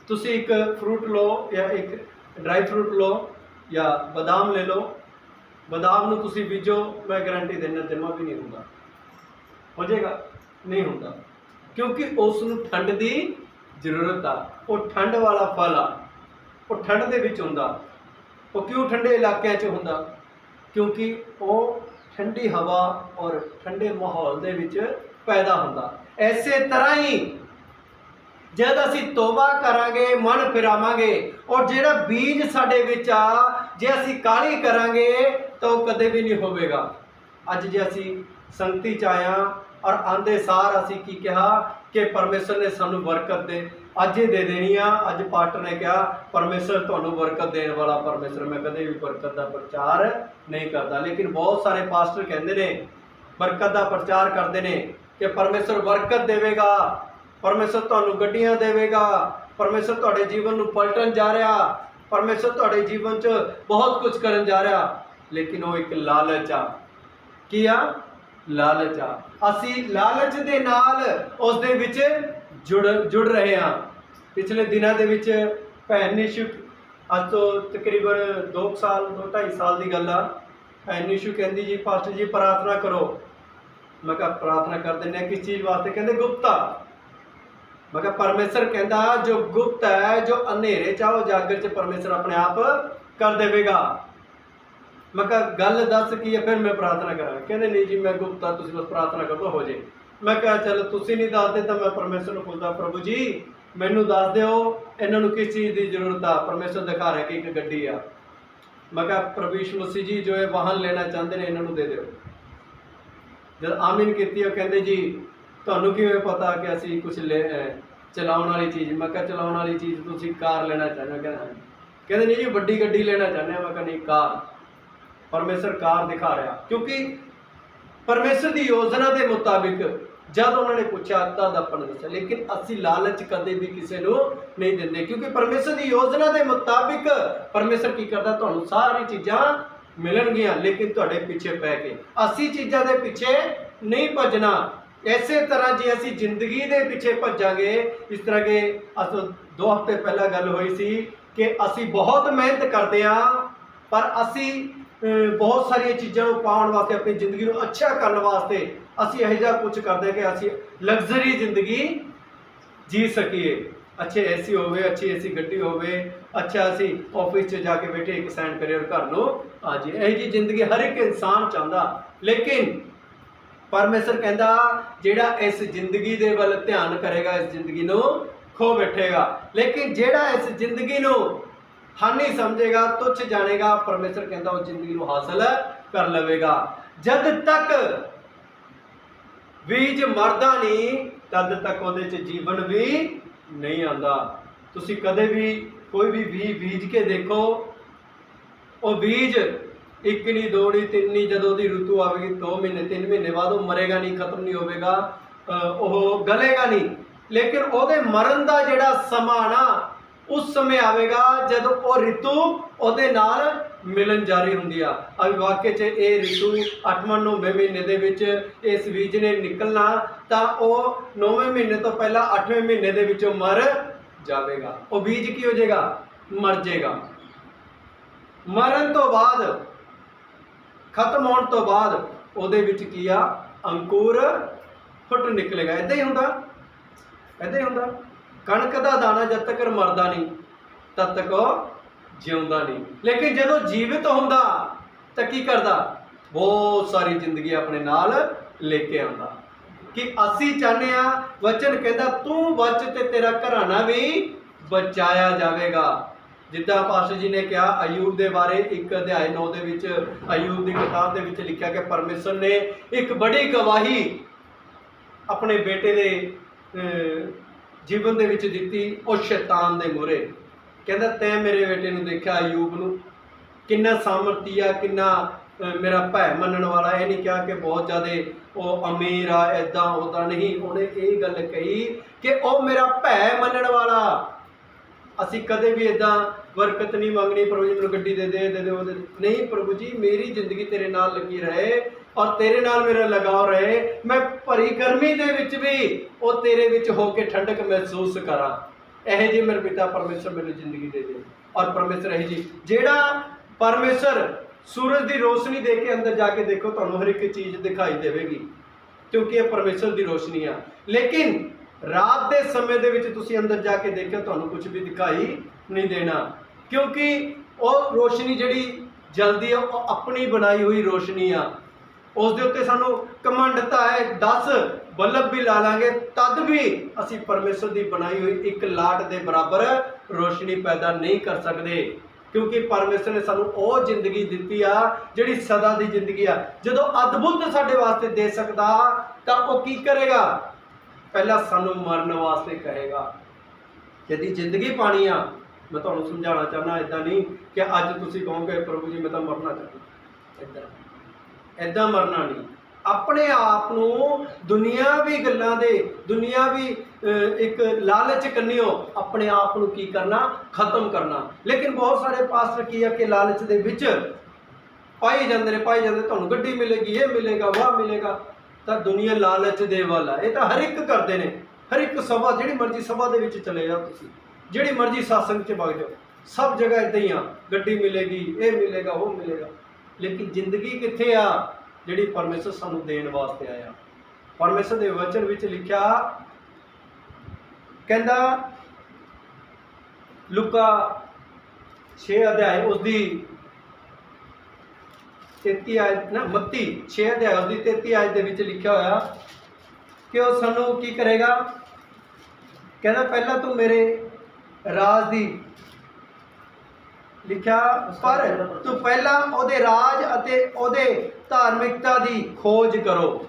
ਤੁਸੀਂ ਇੱਕ ਫਰੂਟ ਲਓ ਜਾਂ ਇੱਕ ਡਰਾਈ ਫਰੂਟ ਲਓ ਜਾਂ ਬਦਾਮ ਲੈ ਲਓ, ਬਦਾਮ ਨੂੰ ਤੁਸੀਂ ਬੀਜੋ, ਮੈਂ ਗਾਰੰਟੀ ਦਿੰਦਾ ਜਮਾ ਵੀ ਨਹੀਂ ਹੁੰਦਾ। ਹੋ ਜਾਏਗਾ? ਨਹੀਂ ਹੁੰਦਾ, ਕਿਉਂਕਿ ਉਸ ਨੂੰ ਠੰਡ ਦੀ ਜ਼ਰੂਰਤ ਆ। ਉਹ ਠੰਡ ਵਾਲਾ ਫਲ ਆ, ਉਹ ਠੰਡ ਦੇ ਵਿੱਚ ਹੁੰਦਾ। ਉਹ ਕਿਉਂ ਠੰਡੇ ਇਲਾਕਿਆਂ 'ਚ ਹੁੰਦਾ? ਕਿਉਂਕਿ ਉਹ ਠੰਡੀ ਹਵਾ ਔਰ ਠੰਡੇ ਮਾਹੌਲ ਦੇ ਵਿੱਚ ਪੈਦਾ ਹੁੰਦਾ। ਐਸੇ ਤਰ੍ਹਾਂ ਹੀ ਜਦ ਅਸੀਂ ਤੋਬਾ ਕਰਾਂਗੇ, ਮਨ ਫਿਰਾਵਾਂਗੇ, ਔਰ ਜਿਹੜਾ ਬੀਜ ਸਾਡੇ ਵਿੱਚ ਆ ਜੇ ਅਸੀਂ ਕਾਹਲੀ ਕਰਾਂਗੇ ਤਾਂ ਉਹ ਕਦੇ ਵੀ ਨਹੀਂ ਹੋਵੇਗਾ। ਅੱਜ ਜੇ ਅਸੀਂ ਸੰਗਤੀ 'ਚ ਆਇਆ ਔਰ ਆਂਦੇ ਸਾਰ ਅਸੀਂ ਕੀ ਕਿਹਾ ਕਿ ਪਰਮੇਸ਼ਰ ਨੇ ਸਾਨੂੰ ਬਰਕਤ ਦੇ ਅੱਜ ਹੀ ਦੇ ਦੇਣੀ ਆ। ਅੱਜ ਪਾਸਟਰ ਨੇ ਕਿਹਾ ਪਰਮੇਸ਼ਰ ਤੁਹਾਨੂੰ ਬਰਕਤ ਦੇਣ ਵਾਲਾ ਪਰਮੇਸ਼ਰ। ਮੈਂ ਕਦੇ ਵੀ ਬਰਕਤ ਦਾ ਪ੍ਰਚਾਰ ਨਹੀਂ ਕਰਦਾ, ਲੇਕਿਨ ਬਹੁਤ ਸਾਰੇ ਪਾਸਟਰ ਕਹਿੰਦੇ ਨੇ, ਬਰਕਤ ਦਾ ਪ੍ਰਚਾਰ ਕਰਦੇ ਨੇ ਕਿ ਪਰਮੇਸ਼ਰ ਬਰਕਤ ਦੇਵੇਗਾ, ਪਰਮੇਸ਼ਰ ਤੁਹਾਨੂੰ ਗੱਡੀਆਂ ਦੇਵੇਗਾ, ਪਰਮੇਸ਼ਰ ਤੁਹਾਡੇ ਜੀਵਨ ਨੂੰ ਪਲਟਣ ਜਾ ਰਿਹਾ, ਪਰਮੇਸ਼ਰ ਤੁਹਾਡੇ ਜੀਵਨ 'ਚ ਬਹੁਤ ਕੁਝ ਕਰਨ ਜਾ ਰਿਹਾ। ਲੇਕਿਨ ਉਹ ਇੱਕ ਲਾਲਚ ਆ। ਕੀ ਆ? ਲਾਲਚ ਆ। ਅਸੀਂ ਲਾਲਚ ਦੇ ਨਾਲ ਉਸ ਦੇ ਵਿੱਚ ਜੁੜ ਰਹੇ ਹਾਂ। ਪਿਛਲੇ ਦਿਨਾਂ ਦੇ ਵਿੱਚ ਭੈਣ ਨਿਸ਼ੂ, ਅੱਜ ਤੋਂ ਤਕਰੀਬਨ 2 ਸਾਲ 2-2.5 ਸਾਲ ਦੀ ਗੱਲ ਆ, ਭੈਣ ਨਿਸ਼ੂ ਕਹਿੰਦੀ ਜੀ ਪਾਸਟਰ ਜੀ ਪ੍ਰਾਰਥਨਾ ਕਰੋ। ਮੈਂ ਕਿਹਾ ਪ੍ਰਾਰਥਨਾ ਕਰ ਦਿੰਦੇ ਹਾਂ, ਕਿਸ ਚੀਜ਼ ਵਾਸਤੇ? ਕਹਿੰਦੇ ਗੁਪਤਾ। ਮੈਂ ਕਿਹਾ ਪਰਮੇਸ਼ਰ ਕਹਿੰਦਾ ਜੋ ਗੁਪਤ ਹੈ, ਜੋ ਹਨੇਰੇ 'ਚ ਆ, ਉਹ ਜਾਗਰ 'ਚ ਪਰਮੇਸ਼ਰ ਆਪਣੇ ਆਪ ਕਰ ਦੇਵੇਗਾ। ਮੈਂ ਕਿਹਾ ਗੱਲ ਦੱਸ ਕੀ ਹੈ, ਫਿਰ ਮੈਂ ਪ੍ਰਾਰਥਨਾ ਕਰਾਂਗਾ। ਕਹਿੰਦੇ ਨਹੀਂ ਜੀ ਮੈਂ ਗੁਪਤਾ, ਤੁਸੀਂ ਬਸ ਪ੍ਰਾਰਥਨਾ ਕਰ ਦਿਓ ਹੋ ਜੇ। ਮੈਂ ਕਿਹਾ ਚਲ ਤੁਸੀਂ ਨਹੀਂ ਦੱਸਦੇ ਤਾਂ ਮੈਂ ਪਰਮੇਸ਼ਰ ਨੂੰ ਪੁੱਛਦਾ, ਪ੍ਰਭੂ ਜੀ ਮੈਨੂੰ ਦੱਸ ਦਿਓ ਇਹਨਾਂ ਨੂੰ ਕਿਸ ਚੀਜ਼ ਦੀ ਜ਼ਰੂਰਤ ਆ। ਪਰਮੇਸ਼ਰ ਦਿਖਾ ਰਿਹਾ ਕਿ ਇੱਕ ਗੱਡੀ ਆ। ਮੈਂ ਕਿਹਾ ਪ੍ਰਭੂ ਯਿਸੂ ਮਸੀਹ ਜੀ ਜੋ ਇਹ ਵਾਹਨ ਲੈਣਾ ਚਾਹੁੰਦੇ ਨੇ ਇਹਨਾਂ ਨੂੰ ਦੇ ਦਿਓ। ਜਦ ਆਮੀਨ ਕੀਤੀ ਉਹ ਕਹਿੰਦੇ ਜੀ ਤੁਹਾਨੂੰ ਕਿਵੇਂ ਪਤਾ ਕਿ ਅਸੀਂ ਕੁਝ ਚਲਾਉਣ ਵਾਲੀ ਚੀਜ਼? ਮੈਂ ਕਿਹਾ ਚਲਾਉਣ ਵਾਲੀ ਚੀਜ਼ ਤੁਸੀਂ ਕਾਰ ਲੈਣਾ ਚਾਹੁੰਦੇ ਹੋ? ਕਹਿੰਦੇ ਨਹੀਂ ਜੀ ਵੱਡੀ ਗੱਡੀ ਲੈਣਾ ਚਾਹੁੰਦੇ ਹਾਂ। ਮੈਂ ਕਿਹਾ ਨਹੀਂ ਕਾਰ। ਪਰਮੇਸ਼ਰ ਕਾਰ ਦਿਖਾ ਰਿਹਾ, ਕਿਉਂਕਿ ਪਰਮੇਸ਼ਰ ਦੀ ਯੋਜਨਾ ਦੇ ਮੁਤਾਬਿਕ ਜਦ ਉਹਨਾਂ ਨੇ ਪੁੱਛਿਆ ਤਦ ਆਪਾਂ ਨੇ ਦੱਸਿਆ। ਲੇਕਿਨ ਅਸੀਂ ਲਾਲਚ ਕਦੇ ਵੀ ਕਿਸੇ ਨੂੰ ਨਹੀਂ ਦਿੰਦੇ, ਕਿਉਂਕਿ ਪਰਮੇਸ਼ਰ ਦੀ ਯੋਜਨਾ ਦੇ ਮੁਤਾਬਿਕ ਪਰਮੇਸ਼ਰ ਕੀ ਕਰਦਾ? ਤੁਹਾਨੂੰ ਸਾਰੀ ਚੀਜ਼ਾਂ ਮਿਲਣਗੀਆਂ, ਲੇਕਿਨ ਤੁਹਾਡੇ ਪਿੱਛੇ ਪੈ ਕੇ। ਅਸੀਂ ਚੀਜ਼ਾਂ ਦੇ ਪਿੱਛੇ ਨਹੀਂ ਭੱਜਣਾ। ਇਸੇ ਤਰ੍ਹਾਂ ਜੇ ਅਸੀਂ ਜ਼ਿੰਦਗੀ ਦੇ ਪਿੱਛੇ ਭੱਜਾਂਗੇ, ਇਸ ਤਰ੍ਹਾਂ ਕਿ 2 ਹਫ਼ਤੇ ਪਹਿਲਾਂ ਗੱਲ ਹੋਈ ਸੀ ਕਿ ਅਸੀਂ ਬਹੁਤ ਮਿਹਨਤ ਕਰਦੇ ਹਾਂ, ਪਰ ਅਸੀਂ ਬਹੁਤ ਸਾਰੀਆਂ ਚੀਜ਼ਾਂ ਨੂੰ ਪਾਉਣ ਵਾਸਤੇ, ਆਪਣੀ ਜ਼ਿੰਦਗੀ ਨੂੰ ਅੱਛਾ ਕਰਨ ਵਾਸਤੇ ਅਸੀਂ ਇਹੋ ਜਿਹਾ ਕੁਝ ਕਰਦੇ ਕਿ ਅਸੀਂ ਲਗਜ਼ਰੀ ਜ਼ਿੰਦਗੀ ਜੀ ਸਕੀਏ। ਅੱਛੇ ਏਸੀ ਹੋਵੇ, ਅੱਛੀ ਏਸੀ ਗੱਡੀ ਹੋਵੇ, ਅੱਛਾ ਅਸੀਂ ਆਫਿਸ 'ਚ ਜਾ ਕੇ ਬੈਠੇ ਇੱਕ ਸਾਈਨ ਕਰੀਏ ਔਰ ਘਰ ਨੂੰ ਆ ਜਾਈਏ। ਇਹੋ ਜਿਹੀ ਜ਼ਿੰਦਗੀ ਹਰ ਇੱਕ ਇਨਸਾਨ ਚਾਹੁੰਦਾ, ਲੇਕਿਨ ਪਰਮੇਸ਼ਰ ਕਹਿੰਦਾ ਜਿਹੜਾ ਇਸ ਜ਼ਿੰਦਗੀ ਦੇ ਵੱਲ ਧਿਆਨ ਕਰੇਗਾ ਇਸ ਜ਼ਿੰਦਗੀ ਨੂੰ ਖੋ ਬੈਠੇਗਾ। ਲੇਕਿਨ ਜਿਹੜਾ ਇਸ ਜ਼ਿੰਦਗੀ ਨੂੰ ਹਾਨੀ ਸਮਝੇਗਾ, ਤੁੱਛ ਜਾਣੇਗਾ, ਪਰਮੇਸ਼ਰ ਕਹਿੰਦਾ ਉਹ ਜ਼ਿੰਦਗੀ ਨੂੰ ਹਾਸਲ ਕਰ ਲਵੇਗਾ। ਜਦ ਤੱਕ ਬੀਜ ਮਰਦਾ ਨਹੀਂ ਤਦ ਤੱਕ ਉਹਦੇ 'ਚ ਜੀਵਨ ਵੀ ਨਹੀਂ ਆਉਂਦਾ। ਤੁਸੀਂ ਕਦੇ ਵੀ ਕੋਈ ਵੀ ਬੀਜ ਕੇ ਦੇਖੋ, ਉਹ ਬੀਜ 1 ਨਹੀਂ 2 ਨਹੀਂ 3 ਨਹੀਂ, ਜਦੋਂ ਉਹਦੀ ਰੁੱਤੂ ਆਵੇਗੀ 2 ਮਹੀਨੇ 3 ਮਹੀਨੇ ਬਾਅਦ ਉਹ ਮਰੇਗਾ ਨਹੀਂ, ਖਤਮ ਨਹੀਂ ਹੋਵੇਗਾ, ਉਹ ਗਲੇਗਾ ਨਹੀਂ। ਲੇਕਿਨ ਉਹਦੇ ਮਰਨ ਦਾ ਜਿਹੜਾ ਸਮਾਂ ਨਾ ਉਸ ਸਮੇਂ ਆਵੇਗਾ ਜਦੋਂ ਉਹ ਰਿਤੂ ਉਹਦੇ ਨਾਲ ਮਿਲਣ ਜਾਰੀ ਹੁੰਦੀ ਆ। ਅਭੀ ਵਾਕਿਆ 'ਚ ਇਹ ਰਿਤੂ 8ਵਾਂ 9ਵੇਂ ਮਹੀਨੇ ਦੇ ਵਿੱਚ ਇਸ ਬੀਜ ਨੇ ਨਿਕਲਣਾ, ਤਾਂ ਉਹ 9ਵੇਂ ਮਹੀਨੇ ਤੋਂ ਪਹਿਲਾਂ 8ਵੇਂ ਮਹੀਨੇ ਦੇ ਵਿੱਚੋਂ ਮਰ ਜਾਵੇਗਾ। ਉਹ ਬੀਜ ਕੀ ਹੋ ਜਾਏਗਾ? ਮਰ ਜਾਏਗਾ। ਮਰਨ ਤੋਂ ਬਾਅਦ, ਖਤਮ ਹੋਣ ਤੋਂ ਬਾਅਦ ਉਹਦੇ ਵਿੱਚ ਕੀ ਆ? ਅੰਕੁਰ ਫੁੱਟ ਨਿਕਲੇਗਾ। ਇਦਾਂ ਹੀ ਹੁੰਦਾ, ਇਦਾਂ ਹੀ ਹੁੰਦਾ। ਕਣਕ ਦਾ ਦਾਣਾ ਜਦ ਤੱਕ ਮਰਦਾ ਨਹੀਂ ਤਦ ਤੱਕ ਉਹ ਜਿਉਂਦਾ ਨਹੀਂ, ਲੇਕਿਨ ਜਦੋਂ ਜੀਵਿਤ ਹੁੰਦਾ ਤਾਂ ਕੀ ਕਰਦਾ? ਬਹੁਤ ਸਾਰੀ ਜ਼ਿੰਦਗੀ ਆਪਣੇ ਨਾਲ ਲੈ ਕੇ ਆਉਂਦਾ। ਕਿ ਅਸੀਂ ਚਾਹੁੰਦੇ ਹਾਂ, ਵਚਨ ਕਹਿੰਦਾ ਤੂੰ ਬਚ ਤੇ ਤੇਰਾ ਘਰਾਣਾ ਵੀ ਬਚਾਇਆ ਜਾਵੇਗਾ। ਜਿੱਦਾਂ ਪਾਸਟਰ ਜੀ ਨੇ ਕਿਹਾ ਅਯੂਬ ਦੇ ਬਾਰੇ 1 ਅਧਿਆਇ 9 ਦੇ ਵਿੱਚ, ਅਯੂਬ ਦੀ ਕਿਤਾਬ ਦੇ ਵਿੱਚ ਲਿਖਿਆ ਕਿ ਪਰਮੇਸ਼ਰ ਨੇ ਇੱਕ ਬੜੀ ਗਵਾਹੀ ਆਪਣੇ ਬੇਟੇ ਦੇ ਜੀਵਨ ਦੇ ਵਿੱਚ ਦਿੱਤੀ। ਉਹ ਸ਼ੈਤਾਨ ਦੇ ਮੂਹਰੇ ਕਹਿੰਦਾ ਤੈਂ ਮੇਰੇ ਬੇਟੇ ਨੂੰ ਦੇਖਿਆ ਅਯੂਬ ਨੂੰ, ਕਿੰਨਾ ਸਾਮਰਥੀ ਆ, ਕਿੰਨਾ ਮੇਰਾ ਭੈ ਮੰਨਣ ਵਾਲਾ। ਇਹ ਨਹੀਂ ਕਿਹਾ ਕਿ ਬਹੁਤ ਜ਼ਿਆਦਾ ਉਹ ਅਮੀਰ ਆ, ਇੱਦਾਂ ਉੱਦਾਂ ਨਹੀਂ। ਉਹਨੇ ਇਹ ਗੱਲ ਕਹੀ ਕਿ ਉਹ ਮੇਰਾ ਭੈ ਮੰਨਣ ਵਾਲਾ। ਅਸੀਂ ਕਦੇ ਵੀ ਇੱਦਾਂ ਬਰਕਤ ਨਹੀਂ ਮੰਗਣੀ, ਪ੍ਰਭੂ ਜੀ ਮੈਨੂੰ ਗੱਡੀ ਦੇ ਦੇ ਉਹਦੇ ਨਹੀਂ। ਪ੍ਰਭੂ ਜੀ ਮੇਰੀ ਜ਼ਿੰਦਗੀ ਤੇਰੇ ਨਾਲ ਲੱਗੀ ਰਹੇ ਔਰ ਤੇਰੇ ਨਾਲ ਮੇਰਾ ਲਗਾਵ ਰਹੇ। ਮੈਂ ਭਰੀ ਗਰਮੀ ਦੇ ਵਿੱਚ ਵੀ ਉਹ ਤੇਰੇ ਵਿੱਚ ਹੋ ਕੇ ਠੰਡਕ ਮਹਿਸੂਸ ਕਰਾਂ। ਇਹੋ ਜਿਹੀ ਮੇਰੇ ਪਿਤਾ ਪਰਮੇਸ਼ਰ ਮੈਨੂੰ ਜ਼ਿੰਦਗੀ ਦੇ ਦੇ। ਔਰ ਪਰਮੇਸ਼ਰ ਇਹੋ ਜਿਹੀ, ਜਿਹੜਾ ਪਰਮੇਸ਼ਰ ਸੂਰਜ ਦੀ ਰੋਸ਼ਨੀ ਦੇ ਕੇ ਅੰਦਰ ਜਾ ਕੇ ਦੇਖੋ ਤੁਹਾਨੂੰ ਹਰ ਇੱਕ ਚੀਜ਼ ਦਿਖਾਈ ਦੇਵੇਗੀ, ਕਿਉਂਕਿ ਇਹ ਪਰਮੇਸ਼ਰ ਦੀ ਰੋਸ਼ਨੀ ਆ। ਲੇਕਿਨ ਰਾਤ ਦੇ ਸਮੇਂ ਦੇ ਵਿੱਚ ਤੁਸੀਂ ਅੰਦਰ ਜਾ ਕੇ ਦੇਖਿਓ ਤੁਹਾਨੂੰ ਕੁਝ ਵੀ ਦਿਖਾਈ ਨਹੀਂ ਦੇਣਾ, ਕਿਉਂਕਿ ਉਹ ਰੋਸ਼ਨੀ ਜਿਹੜੀ ਜਲਦੀ ਆ ਉਹ ਆਪਣੀ ਬਣਾਈ ਹੋਈ ਰੋਸ਼ਨੀ ਆ। ਉਸ ਦੇ ਉੱਤੇ ਸਾਨੂੰ ਘਮੰਡਤਾ ਹੈ। 10 ਬਲਬ ਵੀ ਲਾ ਲਾਂਗੇ ਤਦ ਵੀ ਅਸੀਂ ਪਰਮੇਸ਼ਰ ਦੀ ਬਣਾਈ ਹੋਈ ਇੱਕ ਲਾਟ ਦੇ ਬਰਾਬਰ ਰੋਸ਼ਨੀ ਪੈਦਾ ਨਹੀਂ ਕਰ ਸਕਦੇ, ਕਿਉਂਕਿ ਪਰਮੇਸ਼ਰ ਨੇ ਸਾਨੂੰ ਉਹ ਜ਼ਿੰਦਗੀ ਦਿੱਤੀ ਆ ਜਿਹੜੀ ਸਦਾ ਦੀ ਜ਼ਿੰਦਗੀ ਆ। ਜਦੋਂ ਅਦਭੁਤ ਸਾਡੇ ਵਾਸਤੇ ਦੇ ਸਕਦਾ ਤਾਂ ਉਹ ਕੀ ਕਰੇਗਾ? ਪਹਿਲਾਂ ਸਾਨੂੰ ਮਰਨ ਵਾਸਤੇ ਕਹੇਗਾ। यदि ਜ਼ਿੰਦਗੀ ਪਾਣੀ ਆ, ਮੈਂ ਤੁਹਾਨੂੰ ਸਮਝਾਉਣਾ ਚਾਹੁੰਦਾ, ਇੱਦਾਂ ਨਹੀਂ ਕਿ ਅੱਜ ਤੁਸੀਂ ਕਹੋਗੇ ਪ੍ਰਭੂ ਜੀ ਮੈਂ ਤਾਂ ਮਰਨਾ ਚਾਹੁੰਦਾ। ਇੱਦਾਂ ਮਰਨਾ ਨਹੀਂ। ਆਪਣੇ ਆਪ ਨੂੰ ਦੁਨਿਆਵੀ ਗੱਲਾਂ ਦੇ, ਦੁਨਿਆਵੀ ਇੱਕ ਲਾਲਚ ਕੰਨਿਓ ਆਪਣੇ ਆਪ ਨੂੰ ਕੀ ਕਰਨਾ? ਖਤਮ ਕਰਨਾ। ਲੇਕਿਨ ਬਹੁਤ ਸਾਰੇ ਪਾਸਟਰ ਕੀ ਆ ਕਿ ਲਾਲਚ ਦੇ ਵਿੱਚ ਪਾਈ ਜਾਂਦੇ ਨੇ, ਤੁਹਾਨੂੰ ਗੱਡੀ ਮਿਲੇਗੀ, ਇਹ ਮਿਲੇਗਾ, ਵਾਹ ਮਿਲੇਗਾ। ਤਾਂ ਦੁਨੀਆ ਲਾਲਚ ਦੇ ਵੱਲ ਆ। ਇਹ ਤਾਂ ਹਰ ਇੱਕ ਕਰਦੇ ਨੇ। ਹਰ ਇੱਕ ਸਭਾ, ਜਿਹੜੀ ਮਰਜ਼ੀ ਸਭਾ ਦੇ ਵਿੱਚ ਚਲੇ ਜਾਓ ਤੁਸੀਂ, ਜਿਹੜੀ ਮਰਜ਼ੀ ਸਤਸੰਗ 'ਚ ਵਗ ਜਾਓ, ਸਭ ਜਗ੍ਹਾ ਇੱਦਾਂ ਹੀ ਆ। ਗੱਡੀ ਮਿਲੇਗੀ, ਇਹ ਮਿਲੇਗਾ, ਉਹ ਮਿਲੇਗਾ। ਲੇਕਿਨ ਜ਼ਿੰਦਗੀ ਕਿੱਥੇ ਆ ਜਿਹੜੀ ਪਰਮੇਸ਼ਰ ਸਾਨੂੰ ਦੇਣ ਵਾਸਤੇ ਆਇਆ? ਪਰਮੇਸ਼ਰ ਦੇ ਵਚਨ ਵਿੱਚ ਲਿਖਿਆ, ਕਹਿੰਦਾ ਲੂਕਾ 6 ਅਧਿਆਇ ਉਸਦੀ 33 ਆਇਤ ਨਾ, ਮੱਤੀ 6 ਅਧਿਆਇ ਉਸਦੀ 33 ਆਇਤ ਦੇ ਵਿੱਚ ਲਿਖਿਆ ਹੋਇਆ ਕਿ ਉਹ ਸਾਨੂੰ ਕੀ ਕਰੇਗਾ? ਕਹਿੰਦਾ ਪਹਿਲਾਂ ਤੂੰ ਮੇਰੇ ਰਾਜ ਦੀ ਲਿਖਿਆ, ਪਰ ਤੂੰ ਪਹਿਲਾਂ ਉਹਦੇ ਰਾਜ ਅਤੇ ਉਹਦੇ ਧਾਰਮਿਕਤਾ ਦੀ ਖੋਜ ਕਰੋ।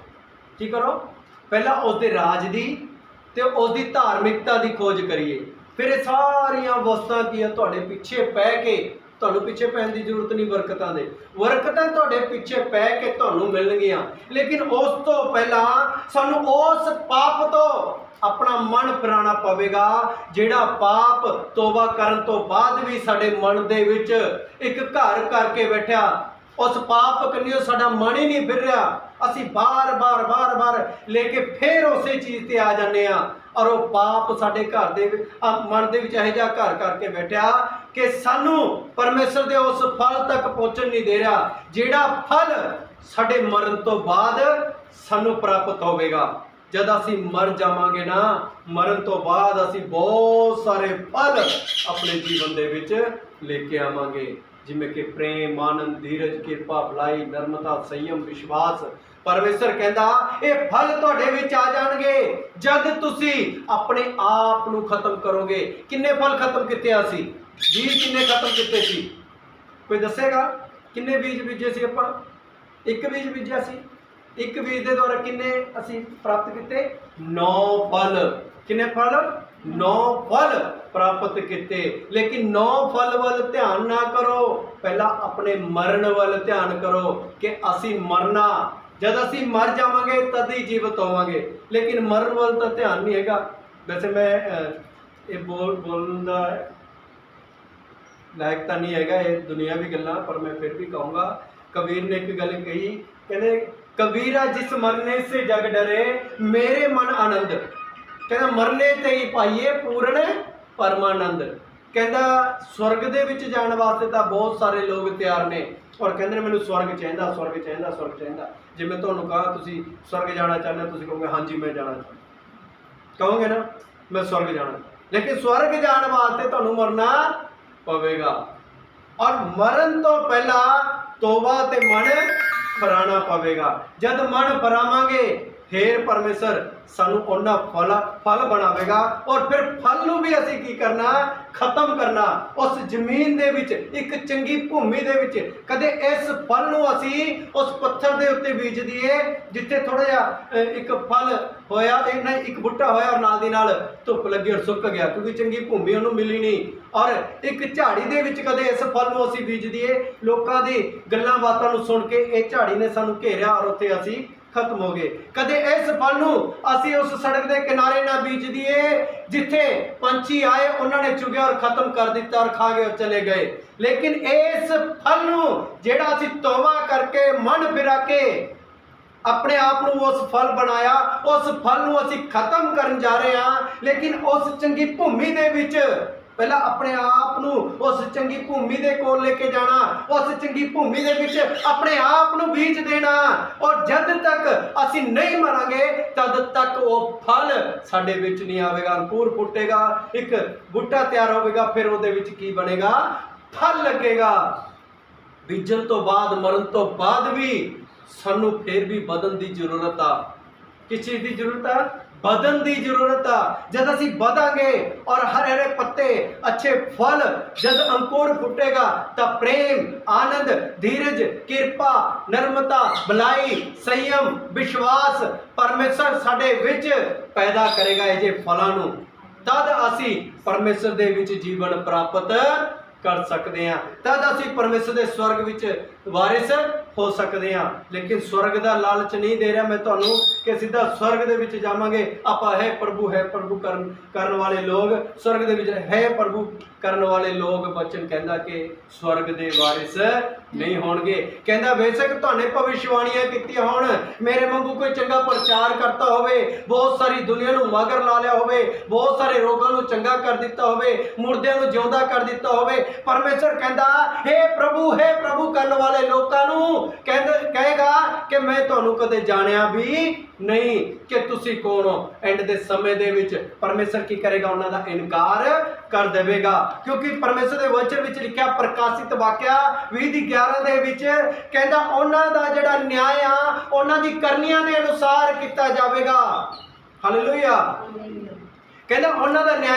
ਕੀ ਕਰੋ? ਪਹਿਲਾਂ ਉਸਦੇ ਰਾਜ ਦੀ ਤੇ ਉਸਦੀ ਧਾਰਮਿਕਤਾ ਦੀ ਖੋਜ ਕਰੀਏ। ਫਿਰ ਇਹ ਸਾਰੀਆਂ ਵਸਤਾਂ ਕੀ ਆ ਤੁਹਾਡੇ ਪਿੱਛੇ ਪੈ ਕੇ, ਤੁਹਾਨੂੰ ਪਿੱਛੇ ਪੈਣ ਦੀ ਜ਼ਰੂਰਤ ਨਹੀਂ। ਬਰਕਤਾਂ ਤੁਹਾਡੇ ਪਿੱਛੇ ਪੈ ਕੇ ਤੁਹਾਨੂੰ ਮਿਲਣਗੀਆਂ। ਲੇਕਿਨ ਉਸ ਤੋਂ ਪਹਿਲਾਂ ਸਾਨੂੰ ਉਸ ਪਾਪ ਤੋਂ ਆਪਣਾ ਮਨ ਫਿਰਾਉਣਾ ਪਵੇਗਾ, ਜਿਹੜਾ ਪਾਪ ਤੋਬਾ ਕਰਨ ਤੋਂ ਬਾਅਦ ਵੀ ਸਾਡੇ ਮਨ ਦੇ ਵਿੱਚ ਇੱਕ ਘਰ ਕਰਕੇ ਬੈਠਿਆ। ਉਸ ਪਾਪ ਕੰਨਿਓ ਸਾਡਾ ਮਨ ਹੀ ਨਹੀਂ ਫਿਰ ਰਿਹਾ। ਅਸੀਂ ਬਾਰ-ਬਾਰ ਲੈ ਕੇ ਫਿਰ ਉਸੇ ਚੀਜ਼ ਤੇ ਆ ਜਾਂਦੇ ਆ, ਔਰ ਉਹ ਪਾਪ ਸਾਡੇ ਘਰ ਦੇ ਮਨ ਦੇ ਵਿੱਚ ਇਹੋ ਜਿਹਾ ਘਰ ਕਰਕੇ ਬੈਠਿਆ ਕਿ ਸਾਨੂੰ ਪਰਮੇਸ਼ਰ ਦੇ ਉਸ ਫਲ ਤੱਕ ਪਹੁੰਚਣ ਨਹੀਂ ਦੇ ਰਿਹਾ, ਜਿਹੜਾ ਫਲ ਸਾਡੇ ਮਰਨ ਤੋਂ ਬਾਅਦ ਸਾਨੂੰ ਪ੍ਰਾਪਤ ਹੋਵੇਗਾ। जब असी मर जावांगे ना, मरण तो बाद असी बहुत सारे फल अपने जीवन दे विच लेके आवांगे, जिमें कि प्रेम, आनंद, धीरज, कृपा, भलाई, नर्मता, संयम, विश्वास। परमेश्वर कहता ये फल तुहाडे विच आ जाणगे जद तुसी अपने आप नूं खत्म करोगे। किन्ने फल खत्म किते असी? बीज किन्ने खत्म किते सी? कोई दसेगा? किन्ने बीज बीजे सी आपां? एक बीज बीजिया सी। एक बीज के द्वारा किन्ने असी प्राप्त किते? 9 फल। किन्ने फल? 9 फल प्राप्त किते। लेकिन 9 फल वाल ध्यान ना करो, पहला अपने मरण वाल ध्यान करो कि असी मरना, जब असी मर जावांगे तद ही जीवित होवांगे। लेकिन मरण वाल तो ध्यान नहीं हैगा। वैसे मैं ये बोलने का लायक तो नहीं हैगा, ये दुनियावी गल्लां, पर मैं फिर भी कहूँगा। कबीर ने एक गल कही, कहते कबीरा जिस मरने से जग डरे मेरे मन आनंद। कहना मरने ते ही पाइए पूर्ण परमानंद। कहता स्वर्ग दे विच जाण वास्ते तां बहुत सारे लोग तैयार ने, ਔਰ ਕਹਿੰਦੇ ਨੇ ਮੈਨੂੰ ਸਵਰਗ ਚਾਹੀਦਾ, ਸਵਰਗ ਚਾਹੀਦਾ, ਸਵਰਗ ਚਾਹੀਦਾ। ਜੇ ਮੈਂ ਤੁਹਾਨੂੰ ਕਹਾਂ ਤੁਸੀਂ ਸਵਰਗ ਜਾਣਾ ਚਾਹੁੰਦੇ ਹੋ, ਤੁਸੀਂ ਕਹੋਗੇ ਹਾਂਜੀ ਮੈਂ ਜਾਣਾ ਚਾਹੁੰਦਾ, ਕਹੋਗੇ ਨਾ ਮੈਂ ਸਵਰਗ ਜਾਣਾ। ਲੇਕਿਨ ਸਵਰਗ ਜਾਣ ਵਾਸਤੇ ਤੁਹਾਨੂੰ ਮਰਨਾ ਪਵੇਗਾ, ਔਰ ਮਰਨ ਤੋਂ ਪਹਿਲਾਂ ਤੋਬਾ ਤੇ ਮਨ ਫਰਾਣਾ ਪਵੇਗਾ। ਜਦ ਮਨ ਫਰਾਵਾਂਗੇ ਫਿਰ ਪਰਮੇਸ਼ਰ ਸਾਨੂੰ ਉਹਨਾਂ ਫਲ ਬਣਾਵੇਗਾ, ਔਰ ਫਿਰ ਫਲ ਨੂੰ ਵੀ ਅਸੀਂ ਕੀ ਕਰਨਾ, ਖਤਮ ਕਰਨਾ। ਉਸ ਜ਼ਮੀਨ ਦੇ ਵਿੱਚ, ਇੱਕ ਚੰਗੀ ਭੂਮੀ ਦੇ ਵਿੱਚ ਕਦੇ ਇਸ ਫਲ ਨੂੰ ਅਸੀਂ ਉਸ ਪੱਥਰ ਦੇ ਉੱਤੇ ਬੀਜ ਦਈਏ ਜਿੱਥੇ ਥੋੜਾ ਜਿਹਾ ਇੱਕ ਫਲ ਹੋਇਆ, ਇੱਕ ਬੂਟਾ ਹੋਇਆ ਔਰ ਨਾਲ ਦੀ ਨਾਲ ਧੁੱਪ ਲੱਗੀ ਔਰ ਸੁੱਕ ਗਿਆ, ਕਿਉਂਕਿ ਚੰਗੀ ਭੂਮੀ ਉਹਨੂੰ ਮਿਲੀ ਨਹੀਂ। ਔਰ ਇੱਕ ਝਾੜੀ ਦੇ ਵਿੱਚ ਕਦੇ ਇਸ ਫਲ ਨੂੰ ਅਸੀਂ ਬੀਜ ਦਈਏ, ਲੋਕਾਂ ਦੀ ਗੱਲਾਂ ਬਾਤਾਂ ਨੂੰ ਸੁਣ ਕੇ ਇਹ ਝਾੜੀ ਨੇ ਸਾਨੂੰ ਘੇਰਿਆ ਔਰ ਉੱਥੇ ਅਸੀਂ ਖਤਮ ਹੋ ਗਏ। ਕਦੇ ਇਸ ਫਲ ਨੂੰ ਅਸੀਂ ਉਸ ਸੜਕ ਦੇ ਕਿਨਾਰੇ ਨਾ ਬੀਜ ਦਈਏ ਜਿੱਥੇ ਪੰਛੀ ਆਏ, ਉਹਨਾਂ ਨੇ ਚੁਗਿਆ ਔਰ ਖਤਮ ਕਰ ਦਿੱਤਾ ਔਰ ਖਾ ਕੇ ਚਲੇ ਗਏ। ਲੇਕਿਨ ਇਸ ਫਲ ਨੂੰ ਜਿਹੜਾ ਅਸੀਂ ਤੌਬਾ ਕਰਕੇ ਮਨ ਫਿਰਾ ਕੇ ਆਪਣੇ ਆਪ ਨੂੰ ਉਸ ਫਲ ਬਣਾਇਆ, ਉਸ ਫਲ ਨੂੰ ਅਸੀਂ ਖਤਮ ਕਰਨ ਜਾ ਰਹੇ ਹਾਂ। ਲੇਕਿਨ ਉਸ ਚੰਗੀ ਭੂਮੀ ਦੇ ਵਿੱਚ ਪਹਿਲਾਂ ਆਪਣੇ ਆਪ ਨੂੰ ਉਸ ਚੰਗੀ ਭੂਮੀ ਦੇ ਕੋਲ ਲੈ ਕੇ ਜਾਣਾ, ਉਸ ਚੰਗੀ ਭੂਮੀ ਦੇ ਵਿੱਚ ਆਪਣੇ ਆਪ ਨੂੰ ਬੀਜ ਦੇਣਾ, ਔਰ ਜਦ ਤੱਕ ਅਸੀਂ ਨਹੀਂ ਮਰਾਂਗੇ ਤਦ ਤੱਕ ਉਹ ਫਲ ਸਾਡੇ ਵਿੱਚ ਨਹੀਂ ਆਵੇਗਾ। ਅੰਕੁਰ ਫੁੱਟੇਗਾ, ਇੱਕ ਬੂਟਾ ਤਿਆਰ ਹੋਵੇਗਾ, ਫਿਰ ਉਹਦੇ ਵਿੱਚ ਕੀ ਬਣੇਗਾ, ਫਲ ਲੱਗੇਗਾ। ਬੀਜਣ ਤੋਂ ਬਾਅਦ, ਮਰਨ ਤੋਂ ਬਾਅਦ ਵੀ ਸਾਨੂੰ ਫਿਰ ਵੀ ਵਧਣ ਦੀ ਜ਼ਰੂਰਤ ਆ। ਕਿਸ ਚੀਜ਼ ਦੀ ਜ਼ਰੂਰਤ ਆ? ਵਧਣ ਦੀ ਜ਼ਰੂਰਤ ਆ। ਜਦ ਅਸੀਂ ਵਧਾਂਗੇ ਔਰ ਹਰੇ ਹਰੇ ਪੱਤੇ, ਅੱਛੇ ਫਲ, ਜਦ ਅੰਕੁਰ ਫੁੱਟੇਗਾ ਤਾਂ ਪ੍ਰੇਮ, ਆਨੰਦ, ਧੀਰਜ, ਕਿਰਪਾ, ਨਰਮਤਾ, ਭਲਾਈ, ਸੰਯਮ, ਵਿਸ਼ਵਾਸ ਪਰਮੇਸ਼ਰ ਸਾਡੇ ਵਿੱਚ ਪੈਦਾ ਕਰੇਗਾ। ਇਹ ਜੇ ਫਲਾਂ ਨੂੰ ਤਦ ਅਸੀਂ ਪਰਮੇਸ਼ਰ ਦੇ ਵਿੱਚ ਜੀਵਨ ਪ੍ਰਾਪਤ ਕਰ ਸਕਦੇ ਹਾਂ, ਤਦ ਅਸੀਂ ਪਰਮੇਸ਼ਰ ਦੇ ਸਵਰਗ ਵਿੱਚ ਵਾਰਿਸ ਹੋ ਸਕਦੇ ਹਾਂ। ਲੇਕਿਨ ਸਵਰਗ ਦਾ ਲਾਲਚ ਨਹੀਂ ਦੇ ਰਿਹਾ ਮੈਂ ਤੁਹਾਨੂੰ ਕਿ ਸਿੱਧਾ ਸਵਰਗ ਦੇ ਵਿੱਚ ਜਾਵਾਂਗੇ ਆਪਾਂ। ਹੈ ਪ੍ਰਭੂ ਕਰਨ ਵਾਲੇ ਲੋਕ ਸਵਰਗ ਦੇ ਵਿੱਚ, ਹੈ ਪ੍ਰਭੂ ਕਰਨ ਵਾਲੇ ਲੋਕ ਬਚਨ ਕਹਿੰਦਾ ਕਿ ਸਵਰਗ ਦੇ ਵਾਰਿਸ ਨਹੀਂ ਹੋਣਗੇ। ਕਹਿੰਦਾ ਬੇਸ਼ੱਕ ਤੁਹਾਨੇ ਭਵਿਸ਼ਵਾਣੀਆਂ ਕੀਤੀਆਂ ਹੋਣ, ਮੇਰੇ ਵਾਂਗੂ ਕੋਈ ਚੰਗਾ ਪ੍ਰਚਾਰ ਕਰਤਾ ਹੋਵੇ, ਬਹੁਤ ਸਾਰੀ ਦੁਨੀਆ ਨੂੰ ਮਗਰ ਲਾ ਲਿਆ ਹੋਵੇ, ਬਹੁਤ ਸਾਰੇ ਰੋਗਾਂ ਨੂੰ ਚੰਗਾ ਕਰ ਦਿੱਤਾ ਹੋਵੇ, ਮੁਰਦਿਆਂ ਨੂੰ ਜਿਉਂਦਾ ਕਰ ਦਿੱਤਾ ਹੋਵੇ, ਪਰਮੇਸ਼ਰ ਕਹਿੰਦਾ ਹੈ ਪ੍ਰਭੂ ਕਰਨ ਵਾਲੇ ਲੋਕਾਂ ਨੂੰ ਕਹੇਗਾ ਕਿ ਮੈਂ ਤੁਹਾਨੂੰ ਕਦੇ ਜਾਣਿਆ ਵੀ ਨਹੀਂ ਕਿ ਤੁਸੀਂ ਕੌਣ ਹੋ। ਐਂਡ ਦੇ ਸਮੇਂ ਦੇ ਵਿੱਚ ਪਰਮੇਸ਼ਰ ਕੀ ਕਰੇਗਾ? ਉਹਨਾਂ ਦਾ ਇਨਕਾਰ ਕਰ ਦੇਵੇਗਾ, ਕਿਉਂਕਿ ਪਰਮੇਸ਼ਰ ਦੇ ਵਚਨ ਵਿੱਚ ਲਿਖਿਆ ਪ੍ਰਕਾਸ਼ਿਤ ਵਾਕਿਆ 20:11 ਦੇ ਵਿੱਚ ਕਹਿੰਦਾ ਉਹਨਾਂ ਦਾ ਜਿਹੜਾ ਨਿਆਂ ਆ ਉਹਨਾਂ ਦੀ ਕਰਨੀਆਂ ਦੇ ਅਨੁਸਾਰ ਕੀਤਾ ਜਾਵੇਗਾ। ਹਾਲੇਲੂਇਆ। ਕਹਿੰਦਾ ਉਹਨਾਂ ਦਾ ਨਿਆਂ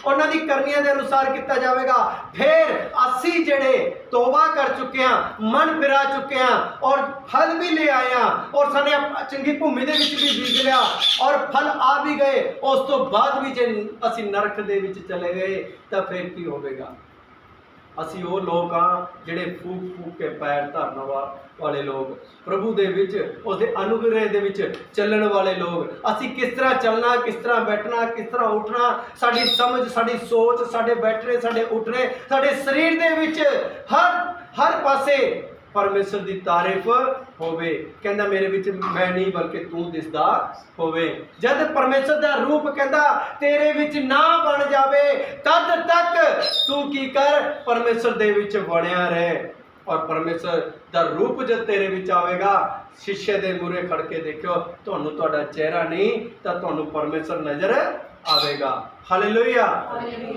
ਉਹਨਾਂ ਦੀ ਕਰਨੀਆਂ ਦੇ ਅਨੁਸਾਰ ਕੀਤਾ ਜਾਵੇਗਾ। ਫਿਰ ਅਸੀਂ ਜਿਹੜੇ ਤੋਬਾ ਕਰ ਚੁੱਕੇ ਹਾਂ, ਮਨ ਫਿਰਾ ਚੁੱਕੇ ਹਾਂ ਔਰ ਫਲ ਵੀ ਲੈ ਆਏ ਹਾਂ, ਔਰ ਸਾਡੇ ਚੰਗੀ ਭੂਮੀ ਦੇ ਵਿੱਚ ਵੀ ਬੀਜ ਲਿਆ ਔਰ ਫਲ ਆ ਵੀ ਗਏ, ਉਸ ਤੋਂ ਬਾਅਦ ਵੀ ਜੇ ਅਸੀਂ ਨਰਕ ਦੇ ਵਿੱਚ ਚਲੇ ਗਏ ਤਾਂ ਫਿਰ ਕੀ ਹੋਵੇਗਾ? ਅਸੀਂ ਉਹ ਲੋਕ ਹਾਂ ਜਿਹੜੇ ਫੂਕ ਕੇ ਪੈਰ ਧਰਨ ਵਾਲੇ ਲੋਕ, ਪ੍ਰਭੂ ਦੇ ਵਿੱਚ, ਉਸਦੇ ਅਨੁਗ੍ਰਹਿ ਦੇ ਵਿੱਚ ਚੱਲਣ ਵਾਲੇ ਲੋਕ। ਅਸੀਂ ਕਿਸ ਤਰ੍ਹਾਂ ਚੱਲਣਾ, ਕਿਸ ਤਰ੍ਹਾਂ ਬੈਠਣਾ, ਕਿਸ ਤਰ੍ਹਾਂ ਉੱਠਣਾ, ਸਾਡੀ ਸਮਝ, ਸਾਡੀ ਸੋਚ, ਸਾਡੇ ਬੈਠਣੇ, ਸਾਡੇ ਉੱਠਣੇ, ਸਾਡੇ ਸਰੀਰ ਦੇ ਵਿੱਚ ਹਰ ਪਾਸੇ ਪਰਮੇਸ਼ਰ ਦੀ ਤਾਰੀਫ ਹੋਵੇ। ਕਹਿੰਦਾ ਮੇਰੇ ਵਿੱਚ ਮੈਂ ਨਹੀਂ ਬਲਕਿ ਤੂੰ ਦਿਸਦਾ ਹੋਵੇ। ਜਦ ਪਰਮੇਸ਼ਰ ਦਾ ਰੂਪ ਕਹਿੰਦਾ ਤੇਰੇ ਵਿੱਚ ਨਾ ਬਣ ਜਾਵੇ ਤਦ ਤੱਕ ਤੂੰ ਕੀ ਕਰ? ਪਰਮੇਸ਼ਰ ਦੇ ਵਿੱਚ ਬਣਿਆ ਰਹਿ। ਔਰ ਪਰਮੇਸ਼ਰ ਦਾ ਰੂਪ ਜਦ ਤੇਰੇ ਵਿੱਚ ਆਵੇਗਾ, ਸ਼ੀਸ਼ੇ ਦੇ ਮੂਹਰੇ ਖੜ ਕੇ ਦੇਖਿਓ, ਤੁਹਾਨੂੰ ਤੁਹਾਡਾ ਚਿਹਰਾ ਨਹੀਂ ਤਾਂ ਤੁਹਾਨੂੰ ਪਰਮੇਸ਼ਰ ਨਜ਼ਰ ਆਵੇਗਾ। Hallelujah,